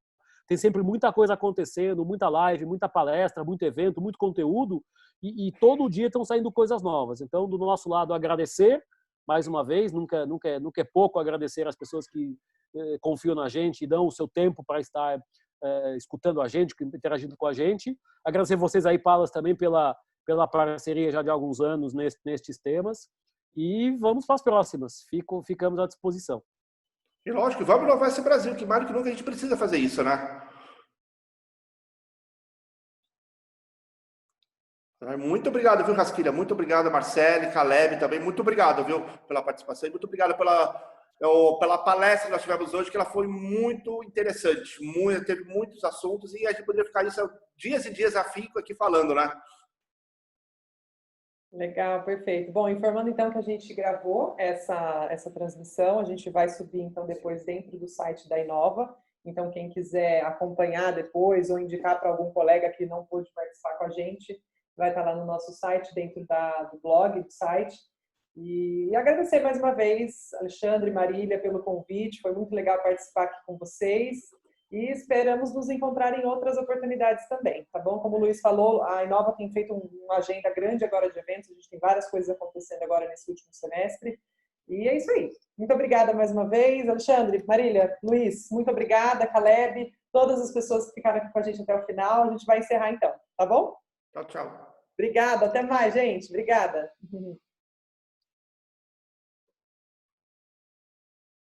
Tem sempre muita coisa acontecendo, muita live, muita palestra, muito evento, muito conteúdo, e todo dia estão saindo coisas novas. Então, do nosso lado, agradecer, mais uma vez, nunca é pouco agradecer as pessoas que confiam na gente e dão o seu tempo para estar escutando a gente, interagindo com a gente. Agradecer vocês aí, Palas, também pela parceria já de alguns anos nestes temas. E vamos para as próximas. Ficamos à disposição. E lógico, vamos inovar esse Brasil, que mais do que nunca a gente precisa fazer isso, né? Muito obrigado, viu, Rasquilha? Muito obrigado, Marcele, Caleb também. Muito obrigado, viu, pela participação e muito obrigado pela palestra que nós tivemos hoje, que ela foi muito interessante. Teve muitos assuntos e a gente poderia ficar isso dias e dias a fio aqui falando, né? Legal, perfeito. Bom, informando então que a gente gravou essa transmissão, a gente vai subir então depois dentro do site da Inova. Então, quem quiser acompanhar depois ou indicar para algum colega que não pôde participar com a gente, vai estar lá no nosso site, dentro do blog do site. E agradecer mais uma vez, Alexandre e Marília, pelo convite. Foi muito legal participar aqui com vocês. E esperamos nos encontrar em outras oportunidades também, tá bom? Como o Luiz falou, a Inova tem feito uma agenda grande agora de eventos, a gente tem várias coisas acontecendo agora nesse último semestre. E é isso aí. Muito obrigada mais uma vez. Alexandre, Marília, Luiz, muito obrigada. Caleb, todas as pessoas que ficaram aqui com a gente até o final. A gente vai encerrar então, tá bom? Tchau, tchau. Obrigada, até mais, gente. Obrigada.